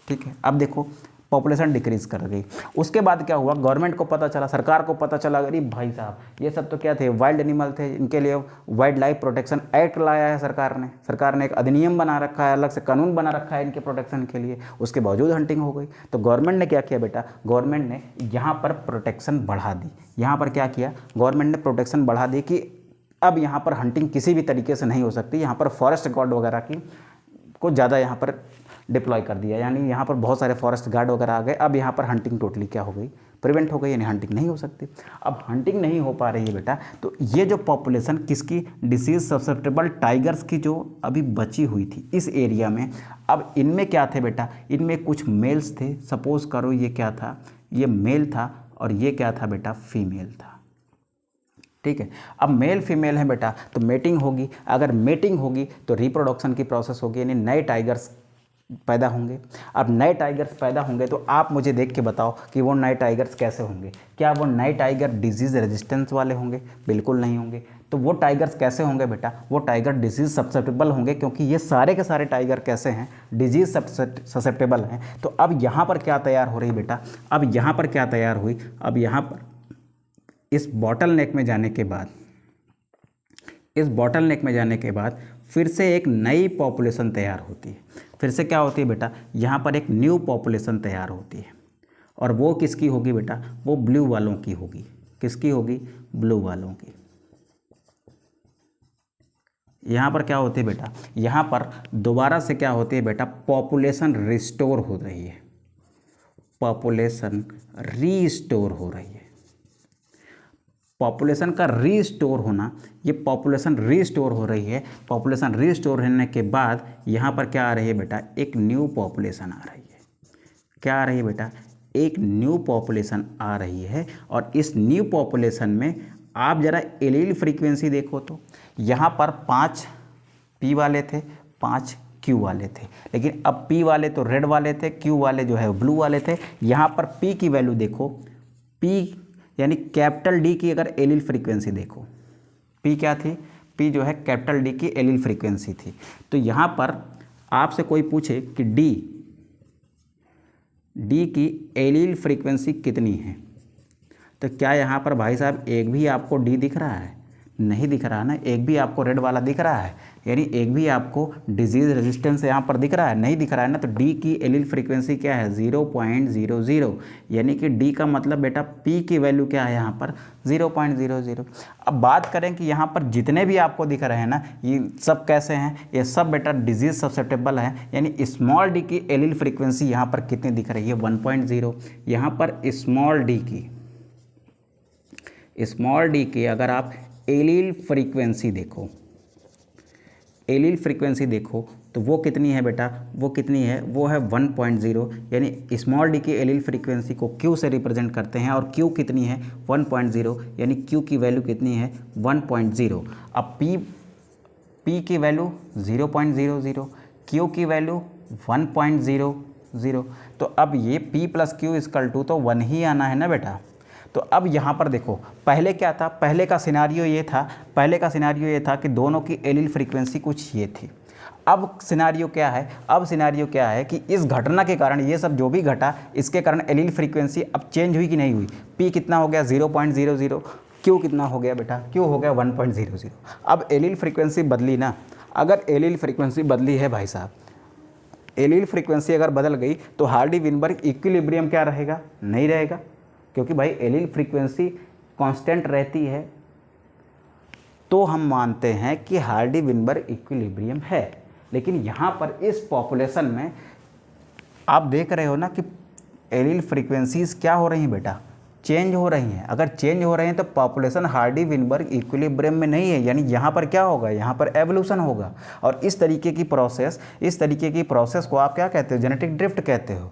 ठीक है। अब देखो पॉपुलेशन डिक्रीज कर गई। उसके बाद क्या हुआ, गवर्नमेंट को पता चला, सरकार को पता चला, अरे भाई साहब ये सब तो क्या थे, वाइल्ड एनिमल थे, इनके लिए वाइल्ड लाइफ प्रोटेक्शन एक्ट लाया है सरकार ने। सरकार ने एक अधिनियम बना रखा है, अलग से कानून बना रखा है इनके प्रोटेक्शन के लिए, उसके बावजूद हंटिंग हो गई। तो गवर्नमेंट ने क्या किया बेटा, गवर्नमेंट ने यहाँ पर प्रोटेक्शन बढ़ा दी। यहाँ पर क्या किया, गवर्नमेंट ने प्रोटेक्शन बढ़ा दी कि अब यहाँ पर हंटिंग किसी भी तरीके से नहीं हो सकती। यहाँ पर फॉरेस्ट गार्ड वगैरह की को ज़्यादा यहाँ पर डिप्लॉय कर दिया, यानी यहाँ पर बहुत सारे फॉरेस्ट गार्ड वगैरह आ गए। अब यहाँ पर हंटिंग टोटली क्या हो गई, प्रिवेंट हो गई, यानी हंटिंग नहीं हो सकती। अब हंटिंग नहीं हो पा रही है बेटा, तो ये जो पॉपुलेशन किसकी, डिसीज ससेप्टेबल टाइगर्स की जो अभी बची हुई थी इस एरिया में, अब इनमें क्या थे बेटा, इनमें कुछ मेल्स थे। सपोज करो ये क्या था, ये मेल था और ये क्या था बेटा, फीमेल था, ठीक है। अब मेल फीमेल है बेटा, तो मेटिंग होगी, अगर मेटिंग होगी तो रिप्रोडक्शन की प्रोसेस होगी, यानी नए टाइगर्स पैदा होंगे। अब नए टाइगर्स पैदा होंगे तो आप मुझे देख के बताओ कि वो नए टाइगर्स कैसे होंगे। क्या वो नए टाइगर डिजीज़ रेजिस्टेंस वाले होंगे? बिल्कुल नहीं होंगे। तो वो टाइगर्स कैसे होंगे बेटा, वो टाइगर डिजीज़ ससेप्टेबल होंगे, क्योंकि ये सारे के सारे टाइगर कैसे हैं, डिजीज़ ससेप्टेबल हैं। तो अब यहाँ पर क्या तैयार हो रही बेटा, अब यहाँ पर क्या तैयार हुई, अब यहाँ पर इस बॉटल नेक में जाने के बाद, इस बॉटल नेक में जाने के बाद फिर से एक नई पॉपुलेशन तैयार होती है। फिर से क्या होती है बेटा, यहाँ पर एक न्यू पॉपुलेशन तैयार होती है, और वो किसकी होगी बेटा, वो ब्लू वालों की होगी। किसकी होगी, ब्लू वालों की। यहाँ पर क्या होती है बेटा, यहाँ पर दोबारा से क्या होती है बेटा, पॉपुलेशन रिस्टोर हो रही है, पॉपुलेशन रीस्टोर हो रही है। पॉपुलेशन का रीस्टोर होना, ये पॉपुलेशन रीस्टोर हो रही है। पॉपुलेशन रीस्टोर होने के बाद यहाँ पर क्या आ रही है बेटा, एक न्यू पॉपुलेशन आ रही है। क्या आ रही है बेटा, एक न्यू पॉपुलेशन आ रही है। और इस न्यू पॉपुलेशन में आप ज़रा एलील फ्रीक्वेंसी देखो तो यहाँ पर 5 पी वाले थे, 5 क्यू वाले थे, लेकिन अब पी वाले तो रेड वाले थे, क्यू वाले जो है ब्लू वाले थे। यहाँ पर पी की वैल्यू देखो, पी यानी कैपिटल डी की अगर एलील फ्रीक्वेंसी देखो, पी क्या थी, पी जो है कैपिटल डी की एलील फ्रीक्वेंसी थी। तो यहाँ पर आपसे कोई पूछे कि डी की एलील फ्रीक्वेंसी कितनी है, तो क्या यहाँ पर भाई साहब एक भी आपको डी दिख रहा है? नहीं दिख रहा ना। एक भी आपको रेड वाला दिख रहा है, यानी एक भी आपको डिजीज़ रेजिस्टेंस यहाँ पर दिख रहा है? नहीं दिख रहा है ना। तो डी की एलील फ्रीक्वेंसी क्या है, 0.00, यानी कि डी का मतलब बेटा पी की वैल्यू क्या है यहाँ पर, 0.00। अब बात करें कि यहाँ पर जितने भी आपको दिख रहे हैं ना, ये सब कैसे हैं, ये सब बेटा डिजीज़ ससेप्टेबल हैं। यानी स्मॉल डी की एलील फ्रीक्वेंसी यहाँ पर कितनी दिख रही है, 1.0। यहाँ पर स्मॉल डी की अगर आप एलील फ्रीक्वेंसी देखो तो वो कितनी है बेटा, वो कितनी है, वो है 1.0। यानी स्मॉल डी की एलील फ्रीक्वेंसी को क्यू से रिप्रेजेंट करते हैं, और क्यू कितनी है, 1.0, यानी क्यू की वैल्यू कितनी है, 1.0। अब पी की वैल्यू 0.00, क्यू की वैल्यू 1.00। तो अब ये p + q = तो 1 ही आना है ना बेटा। तो अब यहाँ पर देखो, पहले क्या था, पहले का सिनारियो ये था कि दोनों की एलील फ्रीक्वेंसी कुछ ये थी। अब सिनारियो क्या है, अब सिनारियो क्या है कि इस घटना के कारण, ये सब जो भी घटा, इसके कारण एलील फ्रीक्वेंसी अब चेंज हुई कि नहीं हुई। पी कितना हो गया 0.00, क्यू कितना हो गया बेटा, क्यू हो गया 1.00। अब एलील फ्रीक्वेंसी बदली ना, अगर एलील फ्रीक्वेंसी बदली है भाई साहब, एलील फ्रीक्वेंसी अगर बदल गई तो हार्डी विनबर्ग इक्विलिब्रियम क्या रहेगा, नहीं रहेगा, क्योंकि भाई एलील फ्रीक्वेंसी कांस्टेंट रहती है, तो हम मानते हैं कि हार्डी विनबर्ग इक्विलिब्रियम है। लेकिन यहाँ पर इस पॉपुलेशन में आप देख रहे हो ना कि एलील फ्रीक्वेंसीज क्या हो रही हैं बेटा, चेंज हो रही हैं। अगर चेंज हो रहे हैं तो पॉपुलेशन हार्डी विनबर्ग इक्विलिब्रियम में नहीं है, यानी यहाँ पर क्या होगा, यहाँ पर एवोल्यूशन होगा। और इस तरीके की प्रोसेस को आप क्या कहते हो, जेनेटिक ड्रिफ्ट कहते हो।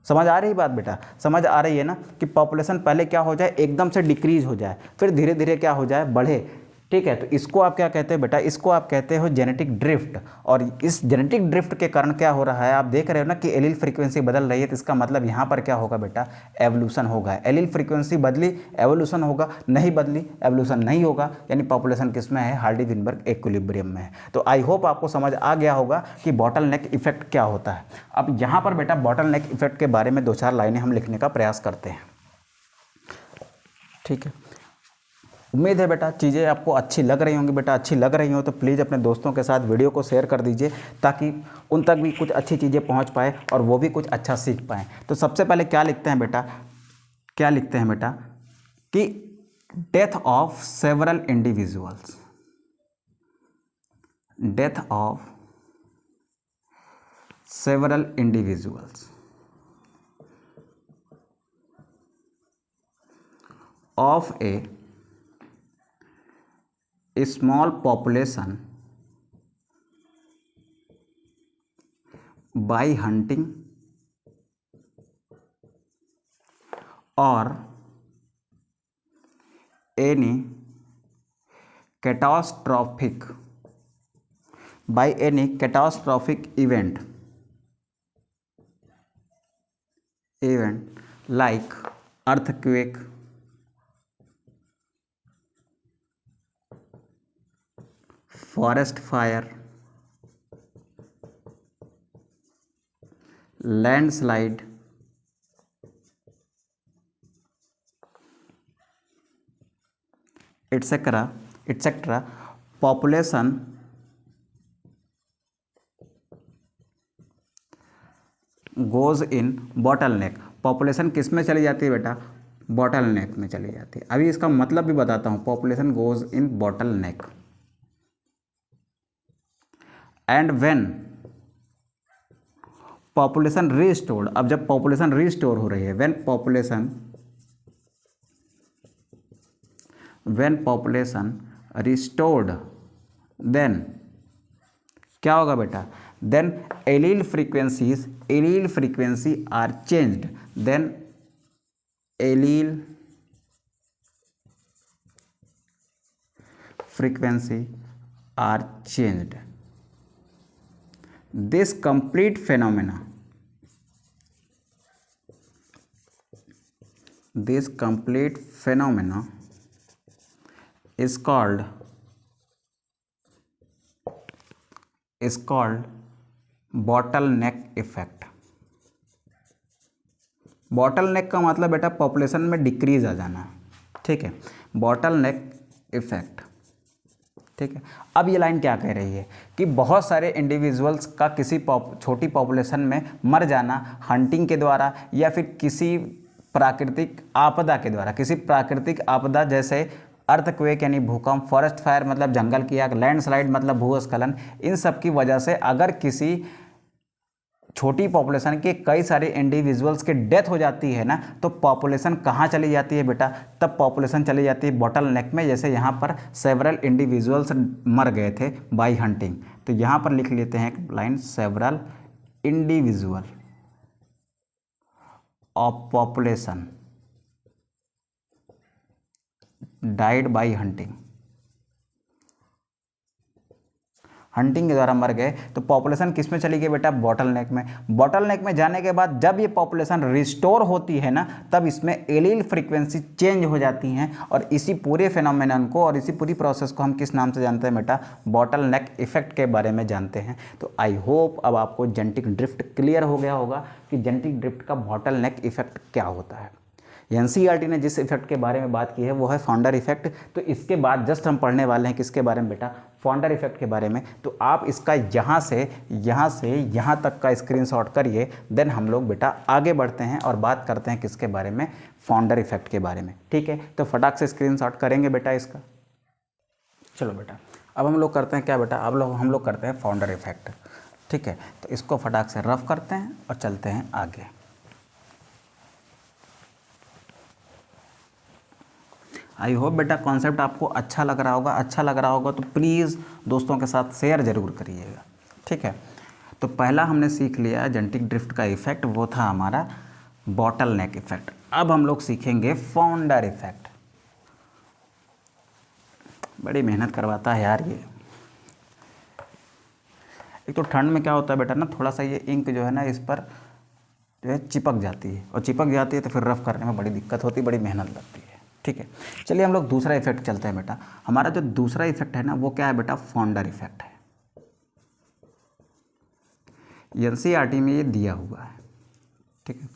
समझ आ रही बात बेटा, समझ आ रही है ना कि पॉपुलेशन पहले क्या हो जाए, एकदम से डिक्रीज हो जाए, फिर धीरे धीरे क्या हो जाए, बढ़े। ठीक है, तो इसको आप क्या कहते हैं बेटा, इसको आप कहते हो जेनेटिक ड्रिफ्ट। और इस जेनेटिक ड्रिफ्ट के कारण क्या हो रहा है, आप देख रहे हो ना कि एलील फ्रीक्वेंसी बदल रही है, तो इसका मतलब यहाँ पर क्या होगा बेटा, एवोल्यूशन होगा। एलील फ्रीक्वेंसी बदली, एवोल्यूशन होगा, नहीं बदली, एवोल्यूशन नहीं होगा, यानी पॉपुलेशन किस में है, हार्डी विनबर्ग इक्विलिब्रियम में है। तो आई होप आपको समझ आ गया होगा कि बॉटल नेक इफेक्ट क्या होता है। अब यहाँ पर बेटा बॉटल नेक इफेक्ट के बारे में 2-4 लाइनें हम लिखने का प्रयास करते हैं। ठीक है, उम्मीद है बेटा चीज़ें आपको अच्छी लग रही होंगी। बेटा अच्छी लग रही हो तो प्लीज़ अपने दोस्तों के साथ वीडियो को शेयर कर दीजिए, ताकि उन तक भी कुछ अच्छी चीज़ें पहुंच पाए और वो भी कुछ अच्छा सीख पाएँ। तो सबसे पहले क्या लिखते हैं बेटा, क्या लिखते हैं बेटा कि death of several individuals, death of several individuals of A small population by hunting or any catastrophic event like earthquake, forest fire, landslide, etc. Population goes in bottle neck. Population किस में चली जाती है बेटा, बॉटल नेक में चली जाती है। अभी इसका मतलब भी बताता हूँ, population goes in bottle neck. And when population restored, अब जब पॉपुलेशन रीस्टोर हो रही है, व्हेन पॉपुलेशन रिस्टोर्ड, देन क्या होगा बेटा, then allele frequency are changed, then allele frequency are changed. This complete phenomena is called bottleneck effect। Bottleneck का मतलब बेटा पॉपुलेशन में डिक्रीज आ जाना, ठीक है, बॉटलनेक इफेक्ट। ठीक है, अब ये लाइन क्या कह रही है कि बहुत सारे इंडिविजुअल्स का किसी छोटी पॉपुलेशन में मर जाना हंटिंग के द्वारा या फिर किसी प्राकृतिक आपदा के द्वारा, किसी प्राकृतिक आपदा जैसे अर्थक्वेक यानी भूकंप, फॉरेस्ट फायर मतलब जंगल की आग, लैंडस्लाइड मतलब भूस्खलन, इन सब की वजह से अगर किसी छोटी पॉपुलेशन के कई सारे इंडिविजुअल्स के डेथ हो जाती है ना, तो पॉपुलेशन कहाँ चली जाती है बेटा, तब पॉपुलेशन चली जाती है बॉटल नेक में। जैसे यहाँ पर सेवरल इंडिविजुअल्स मर गए थे बाय हंटिंग, तो यहाँ पर लिख लेते हैं एक line, several individual of population died by hunting. Hunting के द्वारा मर गए, तो पॉपुलेशन किस में चली गई बेटा, बॉटल नेक में। बॉटल नेक में जाने के बाद जब ये पॉपुलेशन रिस्टोर होती है ना, तब इसमें एलील फ्रीक्वेंसी चेंज हो जाती हैं, और इसी पूरे फिनोमेनन को और इसी पूरी प्रोसेस को हम किस नाम से जानते हैं बेटा, बॉटल नेक इफेक्ट के बारे में जानते हैं। तो आई होप अब आपको जेनेटिक ड्रिफ्ट क्लियर हो गया होगा कि जेनेटिक ड्रिफ्ट का बॉटल नेक इफेक्ट क्या होता है। एनसीईआरटी ने जिस इफेक्ट के बारे में बात की है वो है फाउंडर इफेक्ट। तो इसके बाद जस्ट हम पढ़ने वाले हैं किसके बारे में बेटा, फाउंडर इफेक्ट के बारे में। तो आप इसका यहाँ से यहाँ तक का स्क्रीनशॉट करिए, देन हम लोग बेटा आगे बढ़ते हैं और बात करते हैं किसके बारे में, फाउंडर इफेक्ट के बारे में। ठीक है, तो फटाक से स्क्रीनशॉट करेंगे बेटा इसका। चलो बेटा अब हम लोग करते हैं क्या बेटा, अब हम लोग करते हैं फाउंडर इफेक्ट। ठीक है, तो इसको फटाक से रफ करते हैं और चलते हैं आगे। आई होप बेटा कॉन्सेप्ट आपको अच्छा लग रहा होगा। अच्छा लग रहा होगा तो प्लीज़ दोस्तों के साथ शेयर ज़रूर करिएगा। ठीक है, तो पहला हमने सीख लिया जेनेटिक ड्रिफ्ट का इफेक्ट, वो था हमारा बॉटल नेक इफेक्ट। अब हम लोग सीखेंगे फाउंडर इफेक्ट। बड़ी मेहनत करवाता है यार ये। एक तो ठंड में क्या होता है बेटा ना, थोड़ा सा ये इंक जो है ना इस पर जो है चिपक जाती है, और चिपक जाती है तो फिर रफ करने में बड़ी दिक्कत होती है, बड़ी मेहनत लगती है। ठीक है, चलिए हम लोग दूसरा इफेक्ट चलते हैं बेटा। हमारा जो दूसरा इफेक्ट है ना वो क्या है बेटा, फाउंडर इफेक्ट है। एनसीईआरटी में ये दिया हुआ है। ठीक है,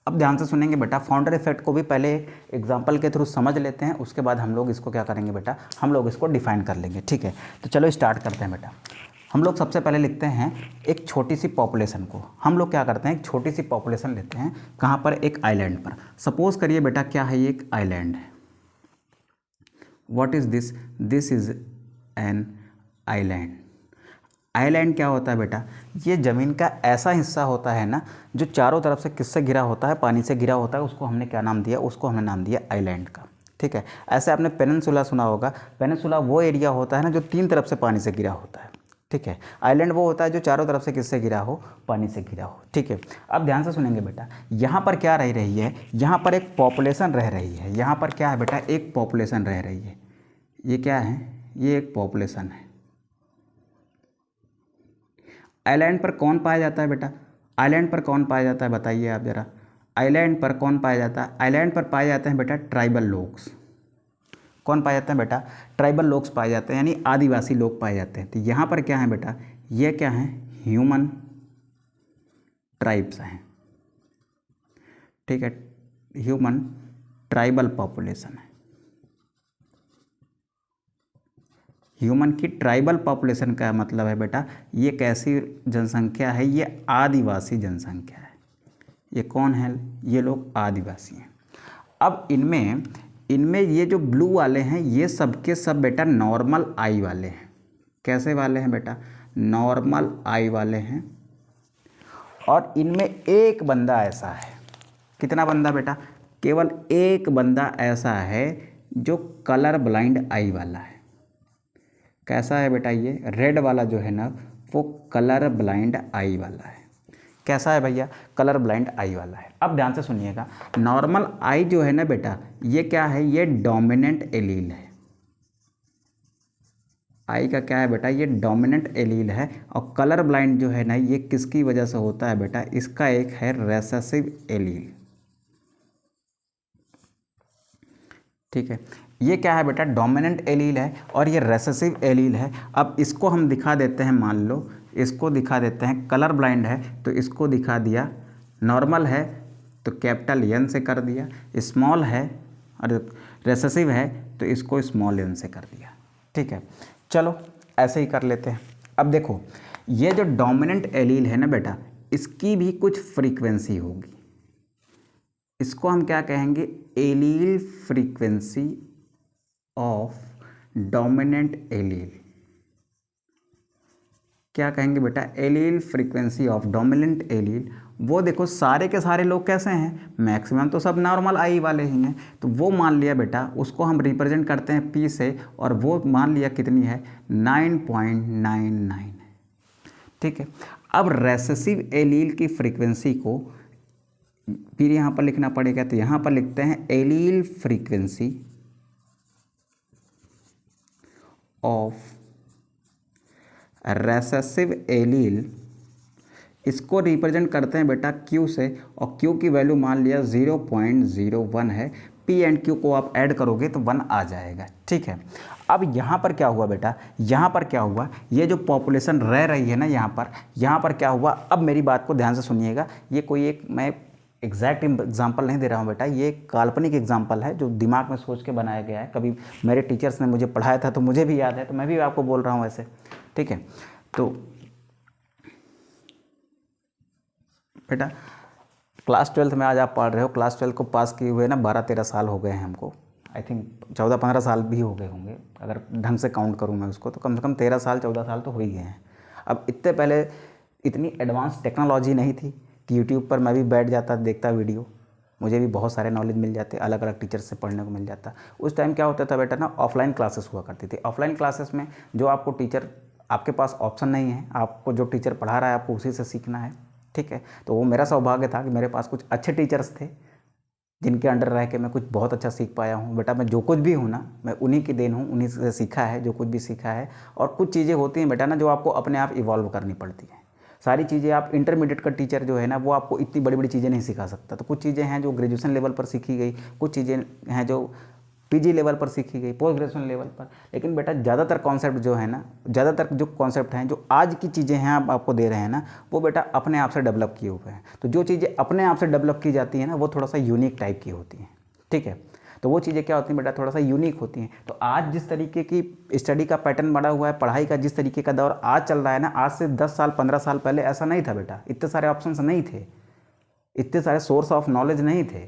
अब ध्यान से सुनेंगे बेटा। फाउंडर इफेक्ट को भी पहले एग्जांपल के थ्रू समझ लेते हैं, उसके बाद हम लोग इसको क्या करेंगे बेटा, हम लोग इसको डिफाइन कर लेंगे। ठीक है, तो चलो स्टार्ट करते हैं बेटा। हम लोग सबसे पहले लिखते हैं एक छोटी सी पॉपुलेशन को। हम लोग क्या करते हैं, एक छोटी सी पॉपुलेशन लेते हैं, कहाँ पर, एक आइलैंड पर। सपोज करिए बेटा क्या है, ये एक आइलैंड है। What is this, this is an island. Island क्या होता है बेटा, ये ज़मीन का ऐसा हिस्सा होता है ना जो चारों तरफ से किससे घिरा होता है, पानी से घिरा होता है। उसको हमने क्या नाम दिया, उसको हमने नाम दिया आइलैंड का। ठीक है, ऐसे आपने पेनिनसुला सुना होगा। पेनिनसुला वो एरिया होता है ना जो 3 तरफ से पानी से घिरा होता है। ठीक है, आइलैंड वो होता है जो चारों तरफ से किससे घिरा हो, पानी से घिरा हो। ठीक है, अब ध्यान से सुनेंगे बेटा। यहाँ पर क्या रह रही है, यहाँ पर एक पॉपुलेशन रह रही है। यहाँ पर क्या है बेटा, एक पॉपुलेशन रह रही है। ये क्या है, ये एक पॉपुलेशन है। आइलैंड पर कौन पाया जाता है बेटा, आइलैंड पर कौन पाया जाता है बताइए आप ज़रा। आइलैंड पर कौन पाया जाता है, आइलैंड पर पाए जाते हैं बेटा ट्राइबल लोग्स। कौन पाए जाते हैं बेटा, ट्राइबल लोग्स पाए जाते हैं, यानी आदिवासी लोग पाए जाते हैं। तो यहाँ पर क्या है बेटा, ये क्या है, ह्यूमन ट्राइब्स हैं। ठीक है, ह्यूमन ट्राइबल पॉपुलेशन है। ह्यूमन की ट्राइबल पॉपुलेशन का मतलब है बेटा, ये कैसी जनसंख्या है, ये आदिवासी जनसंख्या है। ये कौन है, ये लोग आदिवासी हैं। अब इनमें ये जो ब्लू वाले हैं ये सब के सब बेटा नॉर्मल आई वाले हैं। कैसे वाले हैं बेटा, नॉर्मल आई वाले हैं। और इनमें एक बंदा ऐसा है, कितना बंदा बेटा, केवल एक बंदा ऐसा है जो कलर ब्लाइंड आई वाला है। कैसा है बेटा, ये रेड वाला जो है ना वो कलर ब्लाइंड आई वाला है। कैसा है भैया, कलर ब्लाइंड आई वाला है। अब ध्यान से सुनिएगा, नॉर्मल आई जो है ना बेटा, ये क्या है, ये डोमिनेंट एलील है। आई का क्या है बेटा, ये डोमिनेंट एलील है। और कलर ब्लाइंड जो है ना ये किसकी वजह से होता है बेटा, इसका एक है रेसेसिव एलील। ठीक है, ये क्या है बेटा, डोमिनेंट एलील है और ये रेसेसिव एलील है। अब इसको हम दिखा देते हैं, मान लो इसको दिखा देते हैं, कलर ब्लाइंड है तो इसको दिखा दिया, नॉर्मल है तो कैपिटल एन से कर दिया, स्मॉल है और रेसेसिव है तो इसको स्मॉल एन से कर दिया। ठीक है, चलो ऐसे ही कर लेते हैं। अब देखो ये जो डोमिनेंट एलील है ना बेटा, इसकी भी कुछ फ्रीक्वेंसी होगी। इसको हम क्या कहेंगे, allele frequency of dominant allele. क्या कहेंगे बेटा, allele frequency of dominant allele. वो देखो सारे के सारे लोग कैसे हैं, मैक्सिमम तो सब नॉर्मल आई वाले ही हैं। तो वो मान लिया बेटा, उसको हम रिप्रेजेंट करते हैं पी से, और वो मान लिया कितनी है, 9.99 है। ठीक है, अब रेसेसिव एलील की फ्रीक्वेंसी को फिर यहाँ पर लिखना पड़ेगा, तो यहाँ पर लिखते हैं allele frequency of recessive allele, इसको रिप्रेजेंट करते हैं बेटा क्यू से, और क्यू की वैल्यू मान लिया 0.01 है। पी एंड क्यू को आप ऐड करोगे तो 1 आ जाएगा, ठीक है। अब यहाँ पर क्या हुआ बेटा, यहाँ पर क्या हुआ, ये जो पॉपुलेशन रह रही है ना यहाँ पर क्या हुआ, अब मेरी बात को ध्यान से सुनिएगा। ये कोई एक मैं एग्जैक्ट एग्जाम्पल नहीं दे रहा हूँ बेटा, ये काल्पनिक एग्जाम्पल है जो दिमाग में सोच के बनाया गया है। कभी मेरे टीचर्स ने मुझे पढ़ाया था तो मुझे भी याद है, तो मैं भी आपको बोल रहा हूँ ऐसे, ठीक है। तो बेटा क्लास 12th में आज आप पढ़ रहे हो, क्लास 12 को पास किए हुए ना 12-13 साल हो गए हैं हमको। आई थिंक 14-15 साल भी हो गए होंगे, अगर ढंग से काउंट करूँ मैं उसको, तो कम से कम 13 साल 14 साल तो हो ही गए हैं। अब इतने पहले इतनी एडवांस टेक्नोलॉजी नहीं थी कि यूट्यूब पर मैं भी बैठ जाता देखता वीडियो, मुझे भी बहुत सारे नॉलेज मिल जाते, अलग अलग टीचर्स से पढ़ने को मिल जाता। उस टाइम क्या होता था बेटा ना, ऑफलाइन क्लासेस हुआ करती थी। ऑफलाइन क्लासेस में जो आपको टीचर, आपके पास ऑप्शन नहीं है, आपको जो टीचर पढ़ा रहा है आपको उसी से सीखना है, ठीक है। तो वो मेरा सौभाग्य था कि मेरे पास कुछ अच्छे टीचर्स थे जिनके अंडर रह के मैं कुछ बहुत अच्छा सीख पाया हूँ। बेटा मैं जो कुछ भी हूँ ना, मैं उन्हीं की देन हूँ, उन्हीं से सीखा है जो कुछ भी सीखा है। और कुछ चीज़ें होती हैं बेटा ना जो आपको अपने आप इवॉल्व करनी पड़ती हैं। सारी चीज़ें आप इंटरमीडिएट का टीचर जो है ना वो आपको इतनी बड़ी बड़ी चीज़ें नहीं सिखा सकता। तो कुछ चीज़ें हैं जो ग्रेजुएशन लेवल पर सीखी गई, कुछ चीज़ें हैं जो पीजी लेवल पर सीखी गई, पोस्ट ग्रेजुएशन लेवल पर। लेकिन बेटा ज़्यादातर कॉन्सेप्ट जो है ना, ज़्यादातर जो कॉन्सेप्ट हैं, जो आज की चीज़ें हैं आप आपको दे रहे हैं ना, वो बेटा अपने आप से डेवलप किए हुए हैं। तो जो चीज़ें अपने आप से डेवलप की जाती हैं ना, वो थोड़ा सा यूनिक टाइप की होती हैं, ठीक है। तो वो चीज़ें क्या होती हैं बेटा, थोड़ा सा यूनिक होती हैं। तो आज जिस तरीके की स्टडी का पैटर्न बढ़ा हुआ है, पढ़ाई का जिस तरीके का दौर आज चल रहा है ना, आज से 10 साल 15 साल पहले ऐसा नहीं था बेटा। इतने सारे ऑप्शंस नहीं थे, इतने सारे सोर्स ऑफ नॉलेज नहीं थे,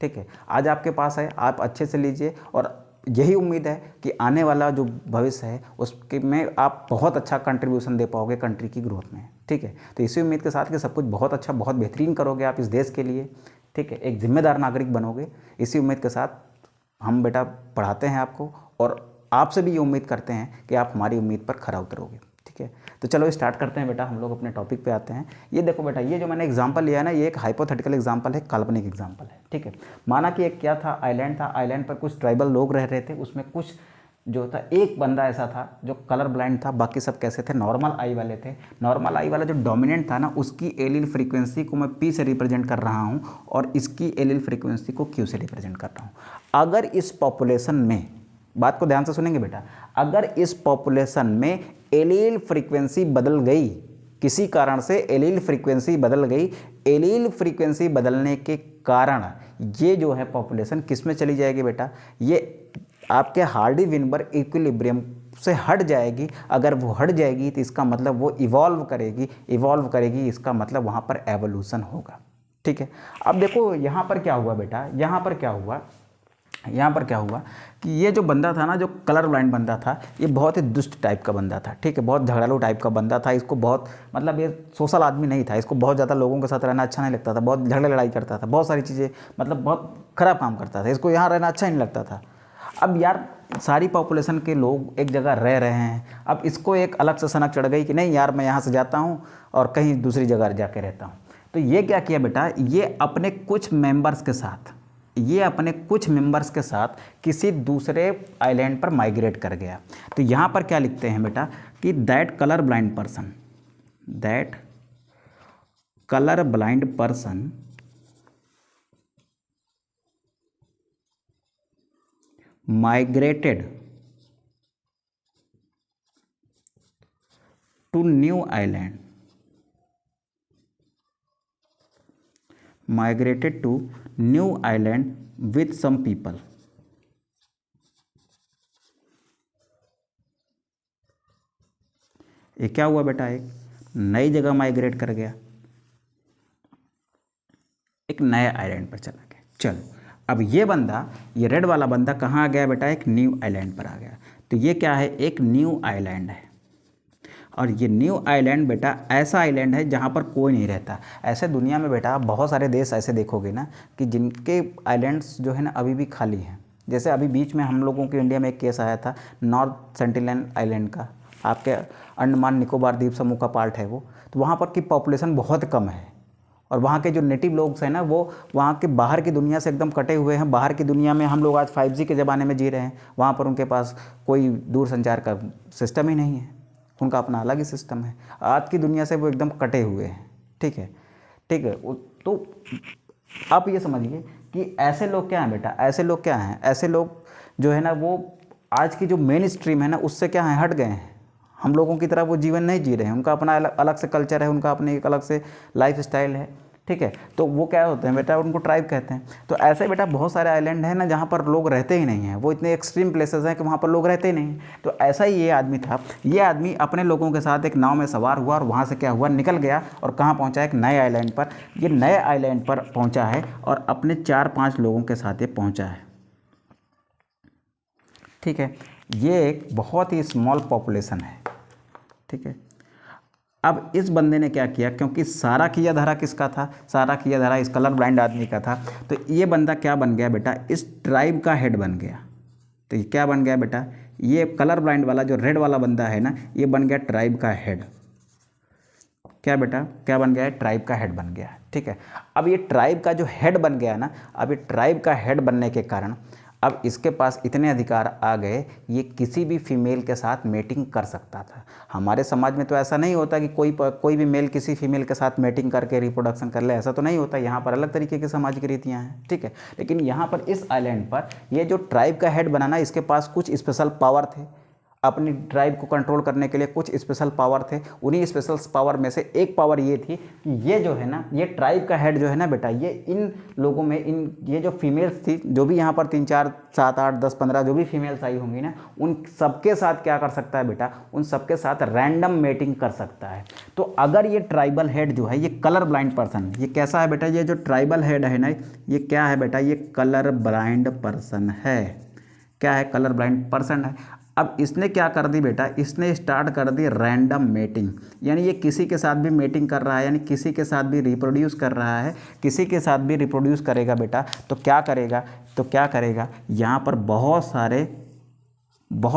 ठीक है। आज आपके पास है, आप अच्छे से लीजिए, और यही उम्मीद है कि आने वाला जो भविष्य है उसके में आप बहुत अच्छा कंट्रीब्यूशन दे पाओगे कंट्री की ग्रोथ में, ठीक है। तो इसी उम्मीद के साथ कि सब कुछ बहुत अच्छा, बहुत बेहतरीन करोगे आप इस देश के लिए, ठीक है। एक जिम्मेदार नागरिक बनोगे, इसी उम्मीद के साथ हम बेटा पढ़ाते हैं आपको, और आपसे भी ये उम्मीद करते हैं कि आप हमारी उम्मीद पर खरा उतरोगे, ठीक है। तो चलो स्टार्ट करते हैं बेटा, हम लोग अपने टॉपिक पे आते हैं। ये देखो बेटा, ये जो मैंने एग्जांपल लिया है ना, ये एक हाइपोथेटिकल एग्जांपल है, काल्पनिक एग्जांपल है, ठीक है। माना कि एक क्या था, आइलैंड था, आइलैंड पर कुछ ट्राइबल लोग रह रहे थे। उसमें कुछ जो था, एक बंदा ऐसा था जो कलर ब्लाइंड था, बाकी सब कैसे थे, नॉर्मल आई वाले थे। नॉर्मल आई वाला जो डोमिनेंट था ना, उसकी एलील फ्रीक्वेंसी को मैं पी से रिप्रेजेंट कर रहा हूँ, और इसकी एलील फ्रीक्वेंसी को क्यू से रिप्रेजेंट कर रहा हूँ। अगर इस पॉपुलेशन में, बात को ध्यान से सुनेंगे बेटा, अगर इस पॉपुलेशन में एलील फ्रीक्वेंसी बदल गई, किसी कारण से एलील फ्रीक्वेंसी बदल गई, एलील फ्रीक्वेंसी बदलने के कारण ये जो है पॉपुलेशन किस में चली जाएगी बेटा, ये आपके हार्डी विनबर इक्विलिब्रियम से हट जाएगी। अगर वो हट जाएगी तो इसका मतलब वो इवॉल्व करेगी, इसका मतलब वहाँ पर एवोल्यूशन होगा, ठीक है। अब देखो यहाँ पर क्या हुआ बेटा, यहाँ पर क्या हुआ कि ये जो बंदा था ना, जो कलर ब्लाइंड बंदा था, ये बहुत ही दुष्ट टाइप का बंदा था, ठीक है। बहुत झगड़ालू टाइप का बंदा था। इसको बहुत, मतलब ये सोशल आदमी नहीं था, इसको बहुत ज़्यादा लोगों के साथ रहना अच्छा नहीं लगता था, बहुत झगड़ा लड़ाई करता था, बहुत सारी चीज़ें, मतलब बहुत ख़राब काम करता था, इसको यहाँ रहना अच्छा ही नहीं लगता था। अब यार सारी पॉपुलेशन के लोग एक जगह रह रहे हैं, अब इसको एक अलग से सनक चढ़ गई कि नहीं यार मैं यहाँ से जाता हूँ और कहीं दूसरी जगह जाके रहता हूँ। तो ये क्या किया बेटा, ये अपने कुछ मेंबर्स के साथ किसी दूसरे आइलैंड पर माइग्रेट कर गया। तो यहाँ पर क्या लिखते हैं बेटा कि that colour blind person migrated to new island, with some people। ये क्या हुआ बेटा, एक नई जगह माइग्रेट कर गया, एक नए आइलैंड पर चला गया। चलो अब ये बंदा, ये रेड वाला बंदा कहाँ आ गया बेटा, एक न्यू आइलैंड पर आ गया। तो ये क्या है, एक न्यू आइलैंड है, और ये न्यू आइलैंड बेटा ऐसा आइलैंड है जहाँ पर कोई नहीं रहता। ऐसे दुनिया में बेटा आप बहुत सारे देश ऐसे देखोगे ना कि जिनके आइलैंड्स जो है ना अभी भी खाली हैं। जैसे अभी बीच में हम लोगों के इंडिया में एक केस आया था नॉर्थ सेंटिनल आइलैंड का, आपके अंडमान निकोबार द्वीप समूह का पार्ट है वो। तो वहाँ पर की पॉपुलेशन बहुत कम है, और वहाँ के जो नेटिव लोग हैं ना, वो वहाँ के बाहर की दुनिया से एकदम कटे हुए हैं। बाहर की दुनिया में हम लोग आज 5G के ज़माने में जी रहे हैं, वहाँ पर उनके पास कोई दूर संचार का सिस्टम ही नहीं है। उनका अपना अलग ही सिस्टम है। आज की दुनिया से वो एकदम कटे हुए हैं। ठीक है, ठीक है। तो आप ये समझिए कि ऐसे लोग क्या हैं बेटा, ऐसे लोग क्या हैं, ऐसे लोग जो है ना वो आज की जो मेन स्ट्रीम है ना उससे क्या है, हट गए हैं। हम लोगों की तरह वो जीवन नहीं जी रहे हैं, उनका अपना अलग से कल्चर है, उनका अपने एक अलग से लाइफ स्टाइल है। ठीक है, तो वो क्या होते हैं बेटा, उनको ट्राइब कहते हैं। तो ऐसे बेटा बहुत सारे आइलैंड हैं ना जहाँ पर लोग रहते ही नहीं हैं, वो इतने एक्सट्रीम प्लेसेस हैं कि वहाँ पर लोग रहते ही नहीं हैं। तो ऐसा ही ये आदमी था। ये आदमी अपने लोगों के साथ एक नाव में सवार हुआ और वहाँ से क्या हुआ, निकल गया और कहाँ पहुँचा, एक नए आइलैंड पर। ये नए आइलैंड पर पहुँचा है और अपने 4-5 लोगों के साथ ये पहुँचा है। ठीक है, ये एक बहुत ही स्मॉल पॉपुलेशन है। ठीक है, अब इस बंदे ने क्या किया, क्योंकि सारा किया धरा किसका था, सारा किया धरा इस कलर ब्लाइंड आदमी का था। तो ये बंदा क्या बन गया बेटा, इस ट्राइब का हेड बन गया। तो ये क्या बन गया बेटा, ये कलर ब्लाइंड वाला जो रेड वाला बंदा है ना, ये बन गया ट्राइब का हेड। क्या बेटा, क्या बन गया है, ट्राइब का हेड बन गया। ठीक है, अब ये ट्राइब का जो हेड बन गया ना, अब ये ट्राइब का हेड बनने के कारण अब इसके पास इतने अधिकार आ गए, ये किसी भी फीमेल के साथ मेटिंग कर सकता था। हमारे समाज में तो ऐसा नहीं होता कि कोई भी मेल किसी फीमेल के साथ मेटिंग करके रिप्रोडक्शन कर ले, ऐसा तो नहीं होता। यहाँ पर अलग तरीके की सामाजिक रीतियाँ हैं। ठीक है, लेकिन यहाँ पर इस आइलैंड पर ये जो ट्राइब का हेड बनाना, इसके पास कुछ स्पेशल पावर थे। अपनी ट्राइब को कंट्रोल करने के लिए कुछ स्पेशल पावर थे। उन्हीं स्पेशल पावर में से एक पावर ये थी कि ये जो है ना, ये ट्राइब का हेड जो है ना बेटा, ये इन लोगों में ये जो फीमेल्स थी, जो भी यहाँ पर 3, 4, 7, 8, 10, 15 जो भी फीमेल्स आई होंगी ना, उन सबके साथ क्या कर सकता है बेटा, उन सबके साथ रैंडम मेटिंग कर सकता है। तो अगर ये ट्राइबल हेड जो है, ये कलर ब्लाइंड पर्सन, ये कैसा है बेटा, ये जो ट्राइबल हेड है ना, ये क्या है बेटा, ये कलर ब्लाइंड पर्सन है। क्या है, कलर ब्लाइंड पर्सन है। अब इसने क्या कर दी बेटा, इसने स्टार्ट कर दी रैंडम मेटिंग, यानी ये किसी के साथ भी मेटिंग कर रहा है, यानी किसी के साथ भी रिप्रोड्यूस कर रहा है, किसी के साथ भी रिप्रोड्यूस करेगा बेटा, तो क्या करेगा, यहाँ पर बहुत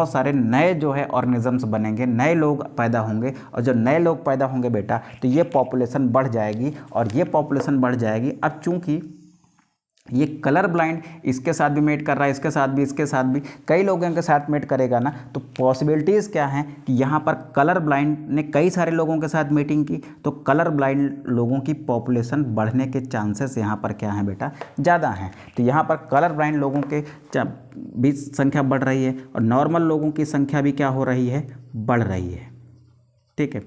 सारे नए जो है ऑर्गेनिजम्स बनेंगे, नए लोग पैदा होंगे। और जब नए लोग पैदा होंगे बेटा, तो ये पॉपुलेशन बढ़ जाएगी, और ये पॉपुलेशन बढ़ जाएगी। अब चूँकि ये कलर ब्लाइंड इसके साथ भी मेट कर रहा है, इसके साथ भी, इसके साथ भी, कई लोगों के साथ मेट करेगा ना, तो पॉसिबिलिटीज़ क्या हैं कि यहाँ पर कलर ब्लाइंड ने कई सारे लोगों के साथ मीटिंग की, तो कलर ब्लाइंड लोगों की पॉपुलेशन बढ़ने के चांसेस यहाँ पर क्या हैं बेटा, ज़्यादा हैं। तो यहाँ पर कलर ब्लाइंड लोगों के भी संख्या बढ़ रही है, और नॉर्मल लोगों की संख्या भी क्या हो रही है, बढ़ रही है। ठीक है,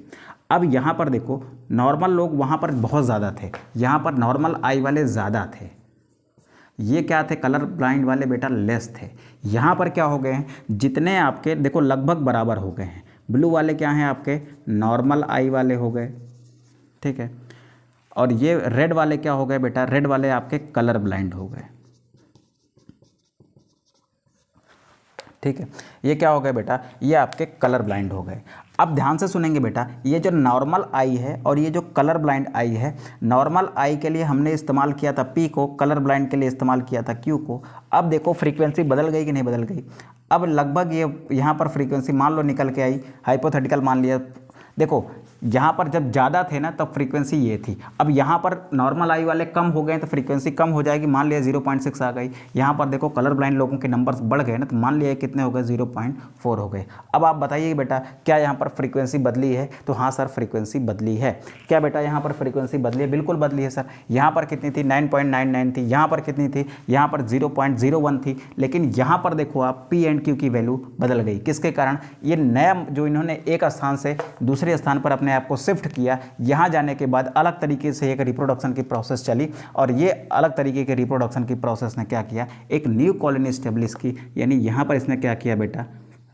अब यहाँ पर देखो, नॉर्मल लोग वहाँ पर बहुत ज़्यादा थे, यहाँ पर नॉर्मल आई वाले ज़्यादा थे। ये क्या थे, कलर ब्लाइंड वाले बेटा लेस थे। यहाँ पर क्या हो गए हैं, जितने आपके देखो लगभग बराबर हो गए हैं। ब्लू वाले क्या हैं आपके, नॉर्मल आई वाले हो गए। ठीक है, और ये रेड वाले क्या हो गए बेटा, रेड वाले आपके कलर ब्लाइंड हो गए। ठीक है, ये क्या हो गए बेटा, ये आपके कलर ब्लाइंड हो गए। अब ध्यान से सुनेंगे बेटा, ये जो नॉर्मल आई है और ये जो कलर ब्लाइंड आई है, नॉर्मल आई के लिए हमने इस्तेमाल किया था P को, कलर ब्लाइंड के लिए इस्तेमाल किया था Q को। अब देखो फ्रीक्वेंसी बदल गई कि नहीं बदल गई। अब लगभग ये यहाँ पर फ्रीक्वेंसी मान लो निकल के आई, हाइपोथेटिकल मान लिया। देखो यहाँ पर जब ज़्यादा थे ना तब फ्रीक्वेंसी ये थी, अब यहाँ पर नॉर्मल आई वाले कम हो गए तो फ्रीक्वेंसी कम हो जाएगी, मान लिया 0.6 आ गई। यहाँ पर देखो कलर ब्लाइंड लोगों के नंबर्स बढ़ गए ना, तो मान लिया कितने हो गए, 0.4 हो गए। अब आप बताइए बेटा क्या यहाँ पर फ्रीक्वेंसी बदली है, तो हाँ सर फ्रीक्वेंसी बदली है। क्या बेटा यहाँ पर फ्रीक्वेंसी बदली है, बिल्कुल बदली है सर। यहाँ पर कितनी थी, 9.99 थी, यहाँ पर कितनी थी, यहाँ पर 0.01 थी, लेकिन यहाँ पर देखो आप P एंड Q की वैल्यू बदल गई। किसके कारण, ये नया जो इन्होंने एक स्थान से दूसरे स्थान पर अपने आप को शिफ्ट किया, यहाँ जाने के बाद अलग तरीके से एक रिप्रोडक्शन की प्रोसेस चली, और ये अलग तरीके के रिप्रोडक्शन की प्रोसेस ने क्या किया, एक न्यू कॉलोनी स्टेब्लिश की। यानी यहाँ पर इसने क्या किया बेटा,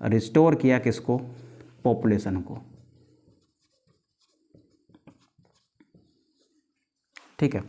रिस्टोर किया किसको, पॉपुलेशन को। ठीक है,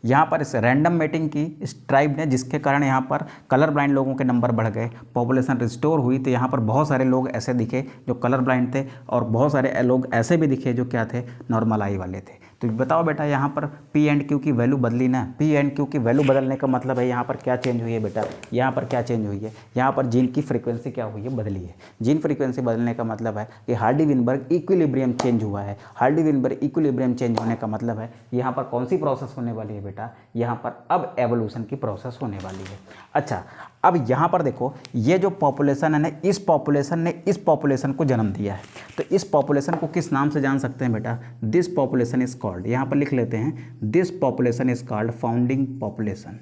यहाँ पर इस रैंडम मेटिंग की इस ट्राइब ने, जिसके कारण यहाँ पर कलर ब्लाइंड लोगों के नंबर बढ़ गए, पॉपुलेशन रिस्टोर हुई। तो यहाँ पर बहुत सारे लोग ऐसे दिखे जो कलर ब्लाइंड थे, और बहुत सारे लोग ऐसे भी दिखे जो क्या थे, नॉर्मल आई वाले थे। तो बताओ बेटा यहाँ पर P एंड Q की वैल्यू बदली ना, P एंड Q की वैल्यू बदलने का मतलब है यहाँ पर क्या चेंज हुई है बेटा, यहाँ पर क्या चेंज हुई है, यहाँ पर जीन की फ्रीक्वेंसी क्या हुई है, बदली है। जीन फ्रीक्वेंसी बदलने का मतलब है कि हार्डी-विनबर्ग इक्विलिब्रियम चेंज हुआ है। हार्डी-विनबर्ग इक्विलिब्रियम चेंज होने का मतलब है यहाँ पर कौन सी प्रोसेस होने वाली है बेटा, यहाँ पर अब एवोल्यूशन की प्रोसेस होने वाली है। अच्छा, अब यहाँ पर देखो, ये जो पॉपुलेशन है ना, इस पॉपुलेशन ने इस पॉपुलेशन को जन्म दिया है, तो इस पॉपुलेशन को किस नाम से जान सकते हैं बेटा? दिस पॉपुलेशन इज कॉल्ड, यहाँ पर लिख लेते हैं, this population is called founding population.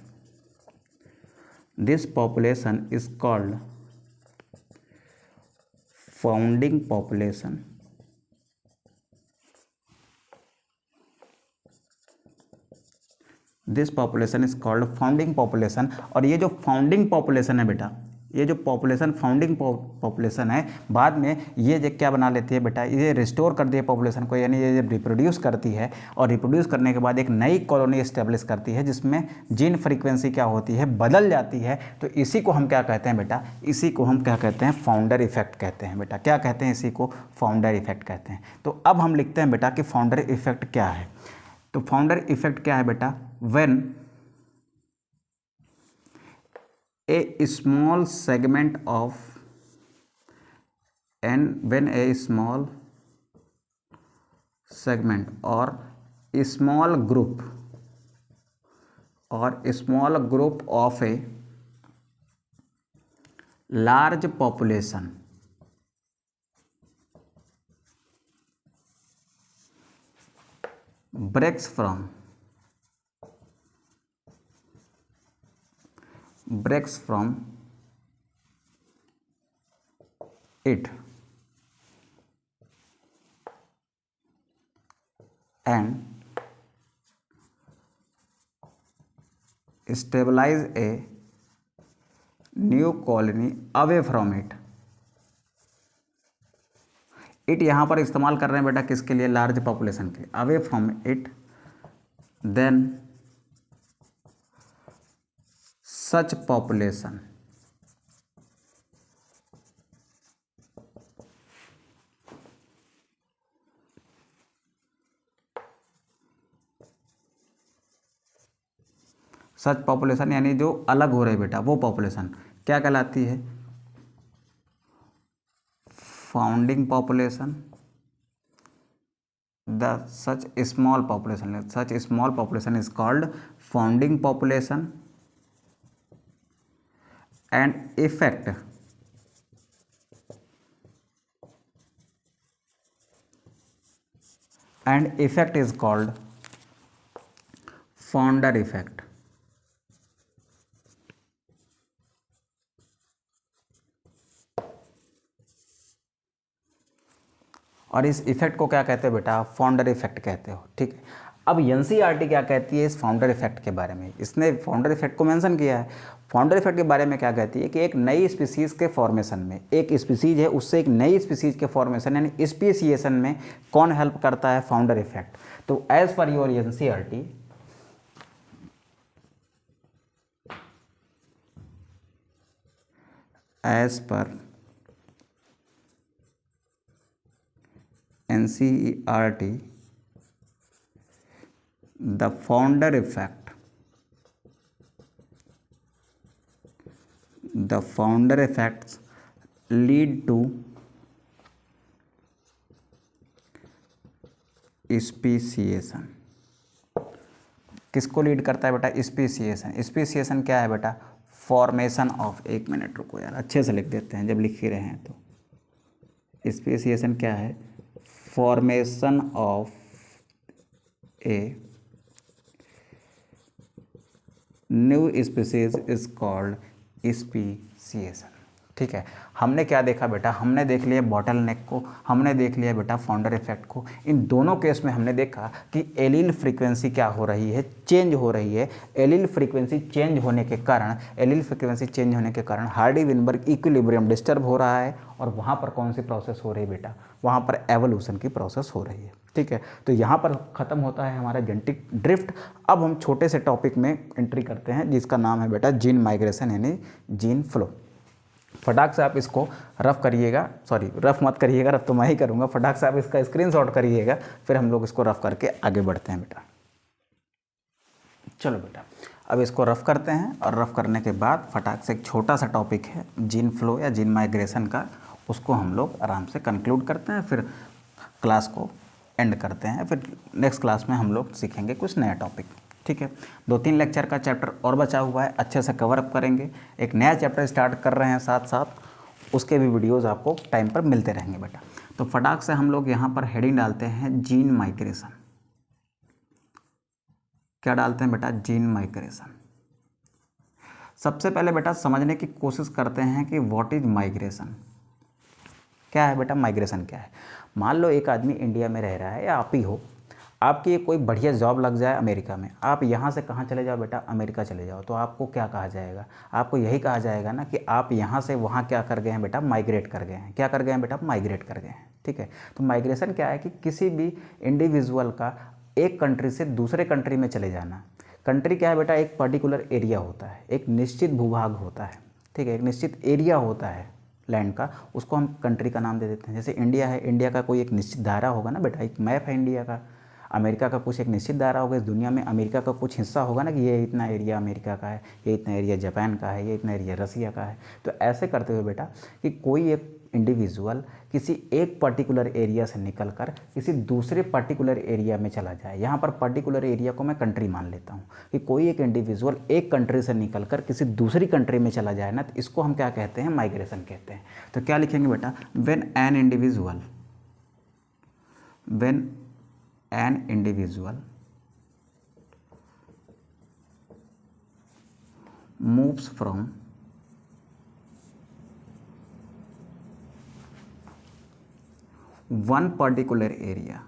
This population is called founding population. This population is called founding population. और ये जो फाउंडिंग पॉपुलेशन है बेटा, ये जो पॉपुलेशन फाउंडिंग पॉपुलेशन है, बाद में ये जो क्या बना लेती है बेटा, ये रिस्टोर कर दिए पॉपुलेशन को, यानी ये जब रिप्रोड्यूस करती है और रिप्रोड्यूस करने के बाद एक नई कॉलोनी इस्टेब्लिश करती है जिसमें जीन फ्रीक्वेंसी क्या होती है, बदल जाती है। तो इसी को हम क्या कहते हैं बेटा? इसी को हम क्या कहते हैं? फाउंडर इफेक्ट कहते हैं बेटा। क्या कहते हैं? इसी को फाउंडर इफेक्ट कहते हैं। तो अब हम लिखते हैं बेटा कि फाउंडर इफेक्ट क्या है। तो फाउंडर इफेक्ट क्या है बेटा? When a small segment of when a small segment or a small group of a large population breaks from it and stabilize a new colony away from it। It यहाँ पर इस्तेमाल कर रहे हैं बेटा किसके लिए? लार्ज पॉपुलेशन के। Away from it then such population such population यानी जो अलग हो रहे बेटा, वो पॉपुलेशन क्या कहलाती है? Founding population. The such small population is called founding population and effect is called founder effect। और इस इफेक्ट को क्या कहते हैं बेटा? फाउंडर इफेक्ट कहते हो। ठीक है, अब एनसीईआरटी क्या कहती है इस फाउंडर इफेक्ट के बारे में? इसने फाउंडर इफेक्ट को मेंशन किया है। फाउंडर इफेक्ट के बारे में क्या कहती है कि एक नई स्पीसीज़ के फॉर्मेशन में, एक स्पीसीज है उससे एक नई स्पीसीज के फॉर्मेशन यानी स्पीसीएशन में कौन हेल्प करता है? Founder effect. तो as per your NCERT, as per NCERT, the founder effects lead to speciation. किसको लीड करता है बेटा? स्पीसीएशन। स्पीसीएशन क्या है बेटा? फॉर्मेशन ऑफ, एक मिनट रुको यार, अच्छे से लिख देते हैं जब लिख ही रहे हैं तो। स्पीसीएशन क्या है? Formation of a new species is called speciation. ठीक है, हमने क्या देखा बेटा? हमने देख लिया बॉटल नेक को, हमने देख लिया बेटा फाउंडर इफेक्ट को। इन दोनों केस में हमने देखा कि एलील फ्रीक्वेंसी क्या हो रही है? चेंज हो रही है। एलील फ्रीक्वेंसी चेंज होने के कारण हार्डी विनबर्ग इक्विलिब्रियम डिस्टर्ब हो रहा है और वहाँ पर कौन सी प्रोसेस हो रही है बेटा? वहाँ पर एवोल्यूशन की प्रोसेस हो रही है। ठीक है, तो यहाँ पर ख़त्म होता है हमारा जेनेटिक ड्रिफ्ट। अब हम छोटे से टॉपिक में एंट्री करते हैं जिसका नाम है बेटा जीन माइग्रेशन यानी जीन फ्लो। फटाक से आप इसको रफ करिएगा, सॉरी रफ मत करिएगा, रफ तो मैं ही करूँगा। फटाक से आप इसका स्क्रीनशॉट करिएगा, फिर हम लोग इसको रफ करके आगे बढ़ते हैं बेटा। चलो बेटा, अब इसको रफ करते हैं और रफ करने के बाद फटाक से एक छोटा सा टॉपिक है जीन फ्लो या जीन माइग्रेशन का, उसको हम लोग आराम से कंक्लूड करते हैं, फिर क्लास को एंड करते हैं। फिर नेक्स्ट क्लास में हम लोग सीखेंगे कुछ नया टॉपिक। ठीक है, 2-3 लेक्चर का चैप्टर और बचा हुआ है, अच्छे से कवर अप करेंगे। एक नया चैप्टर स्टार्ट कर रहे हैं साथ साथ, उसके भी वीडियोज़ आपको टाइम पर मिलते रहेंगे बेटा। तो फटाक से हम लोग यहाँ पर हेडिंग डालते हैं जीन माइग्रेशन। क्या डालते हैं बेटा? Gene migration. सबसे पहले बेटा समझने की कोशिश करते हैं कि व्हाट इज माइग्रेशन। क्या है बेटा माइग्रेशन? क्या है? मान लो एक आदमी इंडिया में रह रहा है, या आप ही हो, आपकी कोई बढ़िया जॉब लग जाए अमेरिका में, आप यहाँ से कहाँ चले जाओ बेटा? अमेरिका चले जाओ, तो आपको क्या कहा जाएगा? आपको यही कहा जाएगा ना कि आप यहाँ से वहाँ क्या कर गए हैं बेटा? माइग्रेट कर गए हैं। क्या कर गए हैं बेटा? माइग्रेट कर गए हैं। ठीक है, तो माइग्रेशन क्या है कि किसी भी इंडिविजुअल का एक कंट्री से दूसरे कंट्री में चले जाना। कंट्री क्या है बेटा? एक पर्टिकुलर एरिया होता है, एक निश्चित भूभाग होता है। ठीक है, एक निश्चित एरिया होता है लैंड का, उसको हम कंट्री का नाम दे देते हैं। जैसे इंडिया है, इंडिया का कोई एक निश्चित दायरा होगा ना बेटा, एक मैप है इंडिया का। अमेरिका का कुछ एक निश्चित दायरा होगा इस दुनिया में, अमेरिका का कुछ हिस्सा होगा ना कि ये इतना एरिया अमेरिका का है, ये इतना एरिया जापान का है, ये इतना एरिया रसिया का है। तो ऐसे करते हुए बेटा कि कोई एक इंडिविजुअल किसी एक पर्टिकुलर एरिया से निकलकर किसी दूसरे पर्टिकुलर एरिया में चला जाए। यहाँ पर पर्टिकुलर एरिया को मैं कंट्री मान लेता हूँ कि कोई एक इंडिविजुअल एक कंट्री से निकलकर किसी दूसरी कंट्री में चला जाए ना, तो इसको हम क्या कहते हैं? माइग्रेशन कहते हैं। तो क्या लिखेंगे बेटा? When an individual moves from one particular area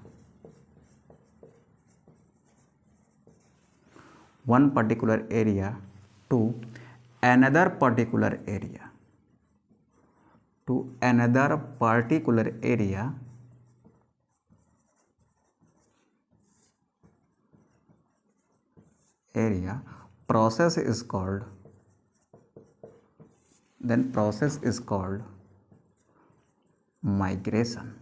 to another particular area process is called migration।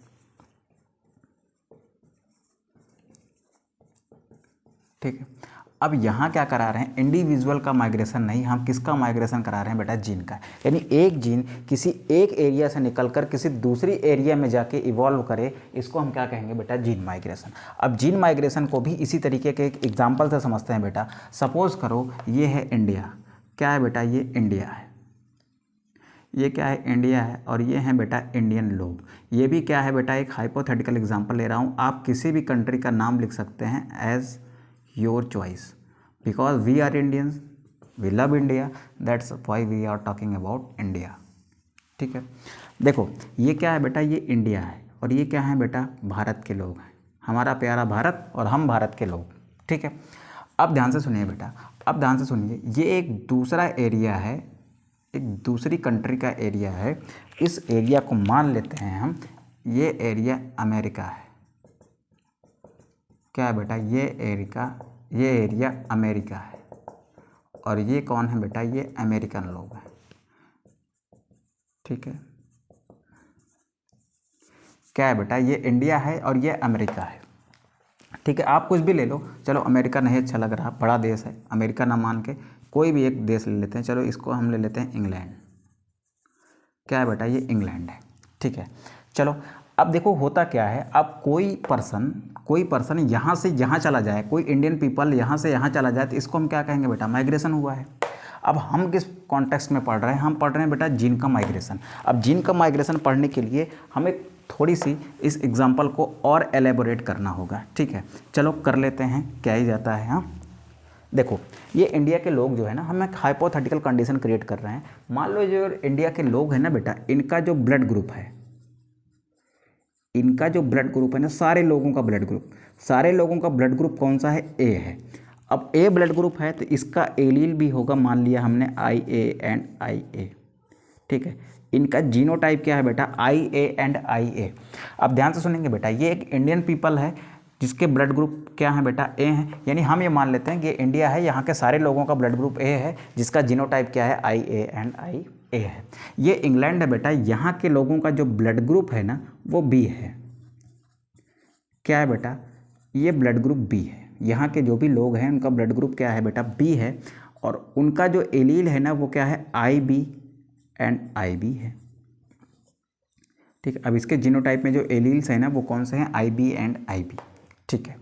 ठीक है, अब यहाँ क्या करा रहे हैं? इंडिविजुअल का माइग्रेशन नहीं, हम किसका माइग्रेशन करा रहे हैं बेटा? जीन का। यानी एक जीन किसी एक एरिया से निकलकर किसी दूसरी एरिया में जाके इवॉल्व करे, इसको हम क्या कहेंगे बेटा? Gene migration. अब जीन माइग्रेशन को भी इसी तरीके के एक एग्जाम्पल से समझते हैं बेटा। सपोज करो ये है इंडिया। क्या है बेटा? ये इंडिया है। ये क्या है? इंडिया है। और ये हैं बेटा इंडियन लोग। ये भी क्या है बेटा? एक हाइपोथेटिकल एग्जांपल ले रहा हूँ। आप किसी भी कंट्री का नाम लिख सकते हैं as your choice, because we are Indians, we love India, that's why we are talking about India. ठीक है, देखो ये क्या है बेटा? ये इंडिया है। और ये क्या है बेटा? भारत के लोग हैं, हमारा प्यारा भारत, और हम भारत के लोग। ठीक है, अब ध्यान से सुनिए बेटा, अब ध्यान से सुनिए। ये एक दूसरा एरिया है, एक दूसरी कंट्री का एरिया है। इस एरिया को मान लेते हैं हम, ये एरिया अमेरिका है। क्या है बेटा? ये एरिया अमेरिका है। और ये कौन है बेटा? ये अमेरिकन लोग हैं। ठीक है, क्या है बेटा? ये इंडिया है और ये अमेरिका है। ठीक है, आप कुछ भी ले लो, चलो अमेरिका नहीं अच्छा लग रहा, बड़ा देश है, अमेरिका ना मान के कोई भी एक देश ले लेते हैं। चलो इसको हम ले लेते हैं इंग्लैंड। क्या है बेटा? ये इंग्लैंड है। ठीक है, चलो अब देखो होता क्या है। अब कोई पर्सन यहाँ से यहाँ चला जाए, कोई इंडियन पीपल यहाँ से यहाँ चला जाए, तो इसको हम क्या कहेंगे बेटा? माइग्रेशन हुआ है। अब हम किस कॉन्टेक्स्ट में पढ़ रहे हैं? हम पढ़ रहे हैं बेटा जीन का माइग्रेशन। अब जीन का माइग्रेशन पढ़ने के लिए हमें थोड़ी सी इस एग्जाम्पल को और एलेबोरेट करना होगा। ठीक है, चलो कर लेते हैं, क्या ही जाता है। हाँ देखो, ये इंडिया के लोग जो है ना, हम एक हाइपोथेटिकल कंडीशन क्रिएट कर रहे हैं। मान लो जो इंडिया के लोग हैं ना बेटा, इनका जो ब्लड ग्रुप है, सारे लोगों का ब्लड ग्रुप कौन सा है? ए है। अब ए ब्लड ग्रुप है तो इसका एलील भी होगा, मान लिया हमने IA एंड IA। ठीक है, इनका जीनोटाइप क्या है बेटा? IA and IA। अब ध्यान से सुनेंगे बेटा, ये एक इंडियन पीपल है जिसके ब्लड ग्रुप क्या है बेटा? ए है। यानी हम ये मान लेते हैं कि इंडिया है, यहाँ के सारे लोगों का ब्लड ग्रुप ए है, जिसका जीनोटाइप क्या है? IA एंड IA है। ये इंग्लैंड है बेटा, यहाँ के लोगों का जो ब्लड ग्रुप है ना, वो B है। क्या है बेटा? ये ब्लड ग्रुप B है। यहाँ के जो भी लोग हैं उनका ब्लड ग्रुप क्या है बेटा? B है। और उनका जो एलील है ना, वो क्या है? IB एंड IB है। ठीक है, अब इसके जीनोटाइप में जो एलील्स हैं ना, वो कौन से हैं? IB and IB। ठीक है,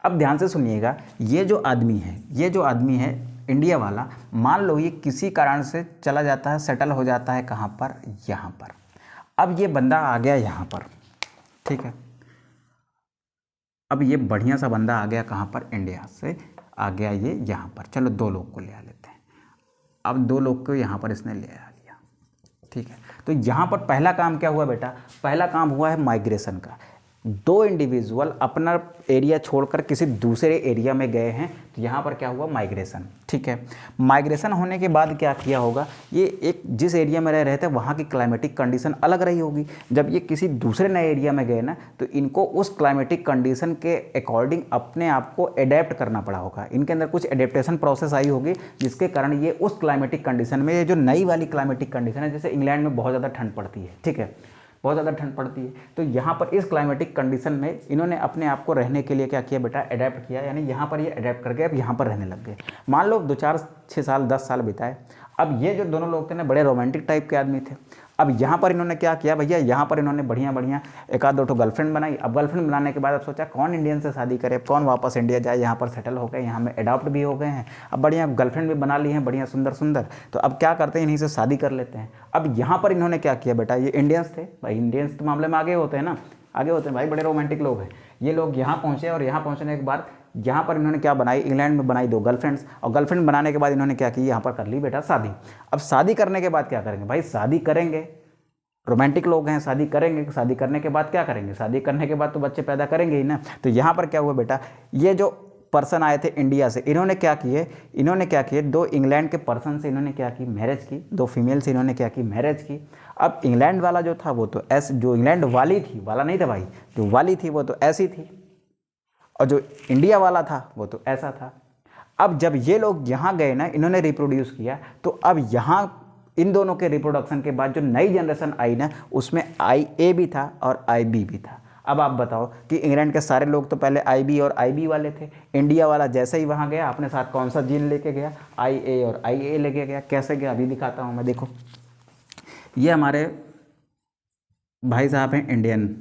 अब ध्यान से सुनिएगा, ये जो आदमी है इंडिया वाला, मान लो ये किसी कारण से चला जाता है, सेटल हो जाता है कहाँ पर, यहाँ पर। अब ये बंदा आ गया यहाँ पर, ठीक है। अब ये बढ़िया सा बंदा आ गया कहाँ पर, इंडिया से आ गया ये यहाँ पर। चलो 2 लोग को ले आ लेते हैं। अब 2 लोग को यहाँ पर इसने ले आ लिया, ठीक है। तो यहाँ पर पहला काम क्या हुआ बेटा, पहला काम हुआ है माइग्रेशन का। 2 इंडिविजुअल अपना एरिया छोड़कर किसी दूसरे एरिया में गए हैं, तो यहाँ पर क्या हुआ, माइग्रेशन, ठीक है। माइग्रेशन होने के बाद क्या किया होगा, ये एक जिस एरिया में रह रहे थे वहाँ की क्लाइमेटिक कंडीशन अलग रही होगी। जब ये किसी दूसरे नए एरिया में गए ना, तो इनको उस क्लाइमेटिक कंडीशन के अकॉर्डिंग अपने आप को एडेप्ट करना पड़ा होगा। इनके अंदर कुछ एडेप्टेशन प्रोसेस आई होगी, जिसके कारण ये उस क्लाइमेटिक कंडीशन में, ये जो नई वाली क्लाइमेटिक कंडीशन है, जैसे इंग्लैंड में बहुत ज़्यादा ठंड पड़ती है, ठीक है, बहुत ज़्यादा ठंड पड़ती है, तो यहाँ पर इस क्लाइमेटिक कंडीशन में इन्होंने अपने आप को रहने के लिए क्या किया बेटा, अडेप्ट किया। यानी यहाँ पर ये अडेप्ट करके अब यहाँ पर रहने लग गए। मान लो 2, 4, 6 साल 10 साल बिताए। अब ये जो दोनों लोग थे ना, बड़े रोमांटिक टाइप के आदमी थे। अब यहाँ पर इन्होंने क्या किया भैया, यहाँ पर इन्होंने बढ़िया बढ़िया 1-2 ठो गर्लफ्रेंड बनाई। अब गर्लफ्रेंड बनाने के बाद अब सोचा कौन इंडियन से शादी करे, कौन वापस इंडिया जाए, यहाँ पर सेटल हो गए, यहाँ में अडॉप्ट भी हो गए हैं। अब बढ़िया गर्लफ्रेंड भी बना ली हैं, बढ़िया सुंदर सुंदर। तो अब क्या करते हैं, इन्हीं से शादी कर लेते हैं। अब यहाँ पर इन्होंने क्या किया बेटा, ये इंडियंस थे भाई, इंडियंस तो मामले में आगे होते हैं ना, आगे होते हैं भाई, बड़े रोमांटिक लोग हैं ये लोग। यहाँ पहुँचे और यहाँ पहुँचने के बाद यहाँ पर इन्होंने क्या बनाई, इंग्लैंड में बनाई 2 गर्लफ्रेंड्स। और गर्लफ्रेंड बनाने के बाद इन्होंने क्या की, यहाँ पर कर ली बेटा शादी। अब शादी करने के बाद क्या करेंगे भाई, शादी करेंगे, रोमांटिक लोग हैं, शादी करेंगे। शादी करने के बाद क्या करेंगे, शादी करने के बाद तो बच्चे पैदा करेंगे ही ना। तो यहाँ पर क्या हुआ बेटा, ये जो पर्सन आए थे इंडिया से, इन्होंने क्या किए 2 इंग्लैंड के पर्सन से इन्होंने क्या की, मैरिज की। 2 फीमेल से इन्होंने क्या की, मैरिज की। अब इंग्लैंड वाला जो था वो तो ऐसे, जो इंग्लैंड वाली थी, वाला नहीं था भाई, जो वाली थी वो तो ऐसी थी, और जो इंडिया वाला था वो तो ऐसा था। अब जब ये लोग यहाँ गए ना, इन्होंने रिप्रोड्यूस किया, तो अब यहाँ इन दोनों के रिप्रोडक्शन के बाद जो नई जनरेशन आई ना, उसमें IA भी था और IB भी था। अब आप बताओ कि इंग्लैंड के सारे लोग तो पहले IB और IB वाले थे। इंडिया वाला जैसे ही वहाँ गया, अपने साथ कौन सा जीन लेके गया, IA और IA लेके गया। कैसे गया अभी दिखाता हूँ मैं, देखो ये हमारे भाई साहब हैं इंडियन,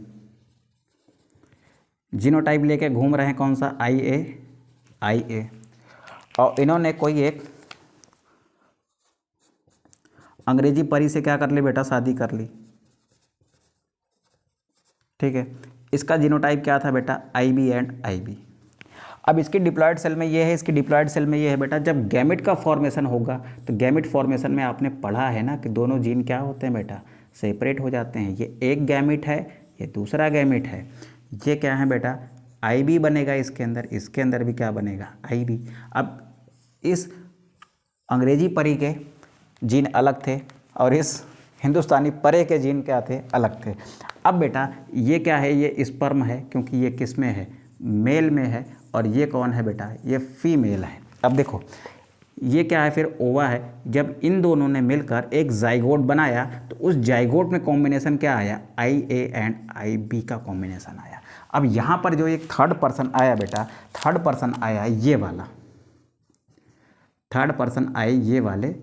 जीनोटाइप लेके घूम रहे हैं कौन सा, IA। और इन्होंने कोई एक अंग्रेजी परी से क्या कर ली बेटा, शादी कर ली, ठीक है। इसका जीनोटाइप क्या था बेटा, IB एंड IB। अब इसकी डिप्लॉयड सेल में ये है, इसकी डिप्लॉयड सेल में ये है बेटा। जब गैमेट का फॉर्मेशन होगा, तो गैमेट फॉर्मेशन में आपने पढ़ा है ना कि दोनों जीन क्या होते हैं बेटा, सेपरेट हो जाते हैं। ये एक गैमेट है, ये दूसरा गैमेट है। ये क्या है बेटा, IB बनेगा इसके अंदर भी क्या बनेगा, IB। अब इस अंग्रेजी परी के जीन अलग थे और इस हिंदुस्तानी परे के जीन क्या थे, अलग थे। अब बेटा ये क्या है, ये स्पर्म है, क्योंकि ये किस में है, मेल में है, और ये कौन है बेटा, ये फीमेल है। अब देखो ये क्या है, फिर ओवा है। जब इन दोनों ने मिलकर एक जाइगोट बनाया, तो उस जाइगोट में कॉम्बिनेशन क्या आया, IA एंड IB का कॉम्बिनेशन आया। अब यहाँ पर जो एक थर्ड पर्सन आया बेटा, थर्ड पर्सन आया ये वाला, थर्ड पर्सन आए ये वाले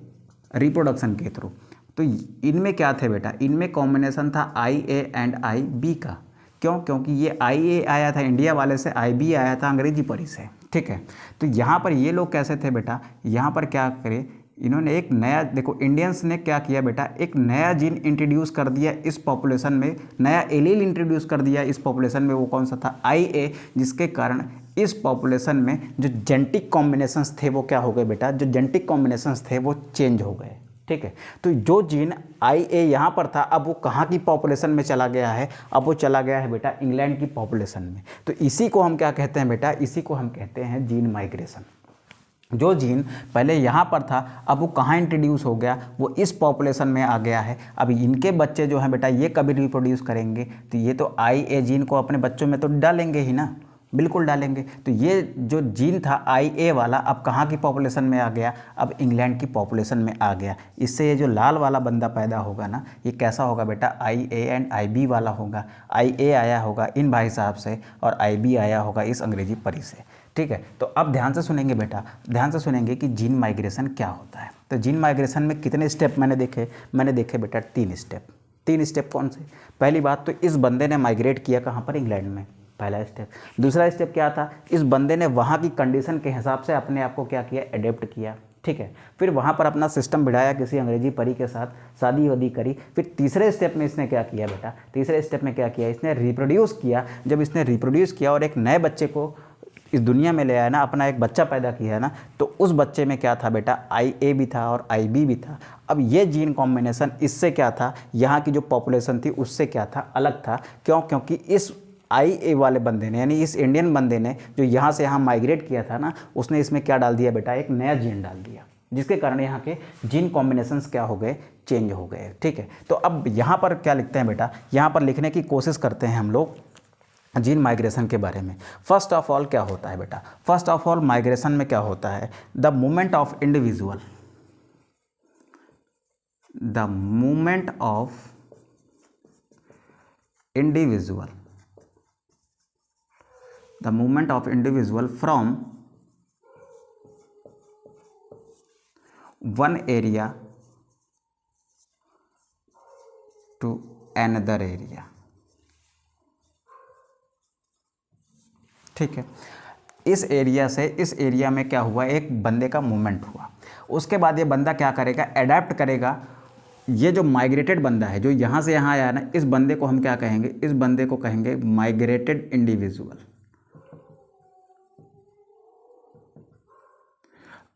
रिप्रोडक्शन के थ्रू। तो इनमें क्या थे बेटा, इनमें कॉम्बिनेशन था IA एंड IB का। क्यों, क्योंकि ये IA आया था इंडिया वाले से, IB आया था अंग्रेजी परी से, ठीक है। तो यहाँ पर ये लोग कैसे थे बेटा, यहाँ पर क्या करे, इन्होंने एक नया, देखो इंडियंस ने क्या किया बेटा, एक नया जीन इंट्रोड्यूस कर दिया इस पॉपुलेशन में, नया एलील इंट्रोड्यूस कर दिया इस पॉपुलेशन में। वो कौन सा था, IA, जिसके कारण इस पॉपुलेशन में जो जेनेटिक कॉम्बिनेशंस थे वो क्या हो गए बेटा, जो जेनेटिक कॉम्बिनेशंस थे वो चेंज हो गए, ठीक है। तो जो जीन IA यहाँ पर था, अब वो कहाँ की पॉपुलेशन में चला गया है, अब वो चला गया है बेटा इंग्लैंड की पॉपुलेशन में। तो इसी को हम क्या कहते हैं बेटा, इसी को हम कहते हैं जीन माइग्रेशन। जो जीन पहले यहाँ पर था, अब वो कहाँ इंट्रोड्यूस हो गया, वो इस पॉपुलेशन में आ गया है। अब इनके बच्चे जो हैं बेटा, ये कभी रिप्रोड्यूस करेंगे, तो ये तो IA जीन को अपने बच्चों में तो डालेंगे ही ना, बिल्कुल डालेंगे। तो ये जो जीन था IA वाला, अब कहाँ की पॉपुलेशन में आ गया, अब इंग्लैंड की पॉपुलेशन में आ गया। इससे ये जो लाल वाला बंदा पैदा होगा ना, ये कैसा होगा बेटा, IA एंड IB वाला होगा। IA आया होगा इन भाई साहब से, और IB आया होगा इस अंग्रेजी परी से, ठीक है। तो अब ध्यान से सुनेंगे बेटा, ध्यान से सुनेंगे कि जीन माइग्रेशन क्या होता है। तो जीन माइग्रेशन में कितने स्टेप मैंने देखे बेटा, 3 स्टेप। 3 स्टेप कौन से, पहली बात तो इस बंदे ने माइग्रेट किया कहाँ पर, इंग्लैंड में, पहला स्टेप। दूसरा स्टेप क्या था, इस बंदे ने वहाँ की कंडीशन के हिसाब से अपने आप को क्या किया, एडेप्ट किया, ठीक है। फिर वहाँ पर अपना सिस्टम बिठाया, किसी अंग्रेजी परी के साथ शादी वादी करी। फिर तीसरे स्टेप में इसने क्या किया बेटा, तीसरे स्टेप में क्या किया, इसने रिप्रोड्यूस किया। जब इसने रिप्रोड्यूस किया और एक नए बच्चे को इस दुनिया में ले आया ना, अपना एक बच्चा पैदा किया है ना, तो उस बच्चे में क्या था बेटा, IA भी था और IB भी था। अब ये जीन कॉम्बिनेशन इससे क्या था, यहाँ की जो पॉपुलेशन थी उससे क्या था, अलग था। क्यों? क्योंकि इस IA वाले बंदे ने, यानी इस इंडियन बंदे ने जो यहाँ से यहाँ माइग्रेट किया था ना, उसने इसमें क्या डाल दिया बेटा, एक नया जीन डाल दिया, जिसके कारण यहाँ के जीन कॉम्बिनेशंस क्या हो गए, चेंज हो गए, ठीक है। तो अब यहाँ पर क्या लिखते हैं बेटा, यहाँ पर लिखने की कोशिश करते हैं हम लोग जीन माइग्रेशन के बारे में। फर्स्ट ऑफ ऑल क्या होता है बेटा, फर्स्ट ऑफ ऑल माइग्रेशन में क्या होता है, the movement of individual, the movement of individual, the movement of individual from one area to another area, ठीक है। इस एरिया से इस एरिया में क्या हुआ, एक बंदे का मूवमेंट हुआ। उसके बाद ये बंदा क्या करेगा, अडेप्ट करेगा। ये जो माइग्रेटेड बंदा है, जो यहाँ से यहाँ आया ना, इस बंदे को हम क्या कहेंगे, इस बंदे को कहेंगे माइग्रेटेड इंडिविजुअल।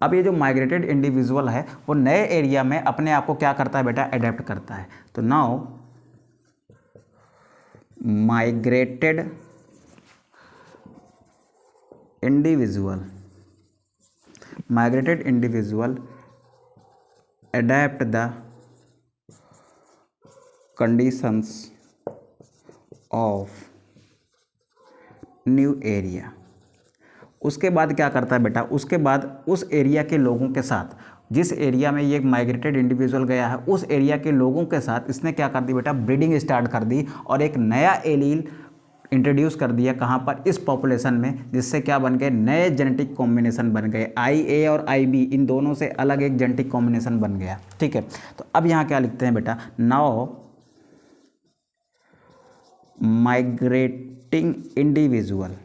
अब ये जो माइग्रेटेड इंडिविजुअल है वो नए एरिया में अपने आप को क्या करता है बेटा, अडेप्ट करता है। तो now migrated individual adapt the conditions of new area। उसके बाद क्या करता है बेटा, उसके बाद उस एरिया के लोगों के साथ, जिस एरिया में ये माइग्रेटेड इंडिविजुअल गया है, उस एरिया के लोगों के साथ इसने क्या कर दी बेटा, ब्रीडिंग स्टार्ट कर दी और एक नया एलील इंट्रोड्यूस कर दिया। कहाँ पर, इस पॉपुलेशन में, जिससे क्या बन गए, नए जेनेटिक कॉम्बिनेशन बन गए। IA और IB इन दोनों से अलग एक जेनेटिक कॉम्बिनेशन बन गया, ठीक है। तो अब यहाँ क्या लिखते हैं बेटा, now migrating individual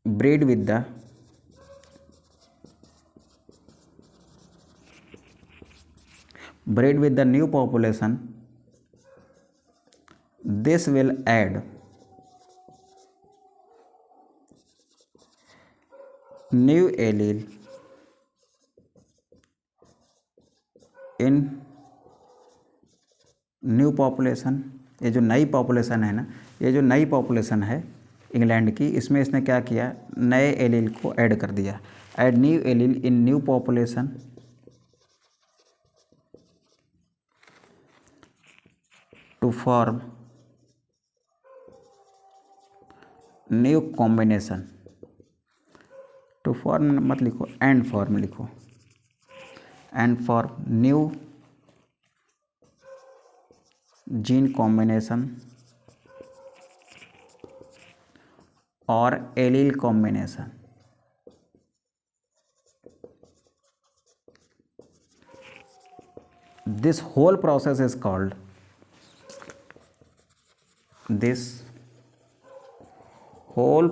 breed with the new population. This will add new allele in new population। ये जो नई पॉपुलेशन है ना, ये जो नई पॉपुलेशन है इंग्लैंड की, इसमें इसने क्या किया, नए एलील को ऐड कर दिया। Add new allele in new population to form new combination। to form मत लिखो, and form लिखो, and form new gene combination or allele combination। this whole process is called this whole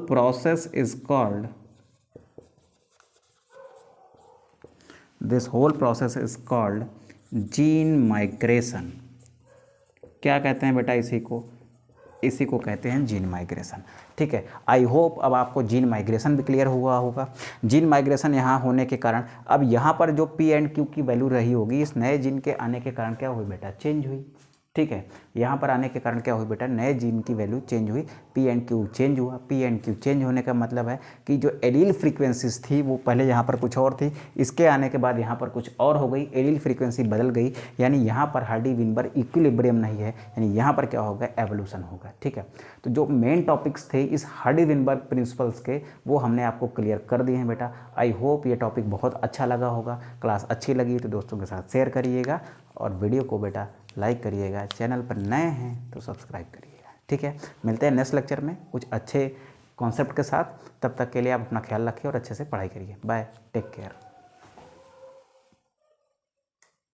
process is called gene migration. क्या कहते हैं बेटा इसी को, इसी को कहते हैं जीन माइग्रेशन, ठीक है। आई होप अब आपको जीन माइग्रेशन भी क्लियर हुआ होगा। जीन माइग्रेशन यहाँ होने के कारण अब यहाँ पर जो P एंड Q की वैल्यू रही होगी, इस नए जीन के आने के कारण क्या हुई बेटा, चेंज हुई, ठीक है। यहाँ पर आने के कारण क्या हुई बेटा, नए जीन की वैल्यू चेंज हुई, P एंड Q चेंज हुआ। P एंड Q चेंज होने का मतलब है कि जो एलील फ्रीक्वेंसीज थी वो पहले यहाँ पर कुछ और थी, इसके आने के बाद यहाँ पर कुछ और हो गई, एलील फ्रीक्वेंसी बदल गई, यानी यहाँ पर हार्डी विनबर इक्विलिब्रियम नहीं है, यानी यहाँ पर क्या होगा, एवोल्यूशन होगा, ठीक है। तो जो मेन टॉपिक्स थे इस हार्डी विनबर्ग प्रिंसिपल्स के, वो हमने आपको क्लियर कर दिए हैं बेटा। आई होप ये टॉपिक बहुत अच्छा लगा होगा। क्लास अच्छी लगी तो दोस्तों के साथ शेयर करिएगा और वीडियो को बेटा लाइक करिएगा। चैनल पर नए हैं तो सब्सक्राइब करिएगा, ठीक है। मिलते हैं नेक्स्ट लेक्चर में कुछ अच्छे कॉन्सेप्ट के साथ। तब तक के लिए आप अपना ख्याल रखिए और अच्छे से पढ़ाई करिए। Bye, take care.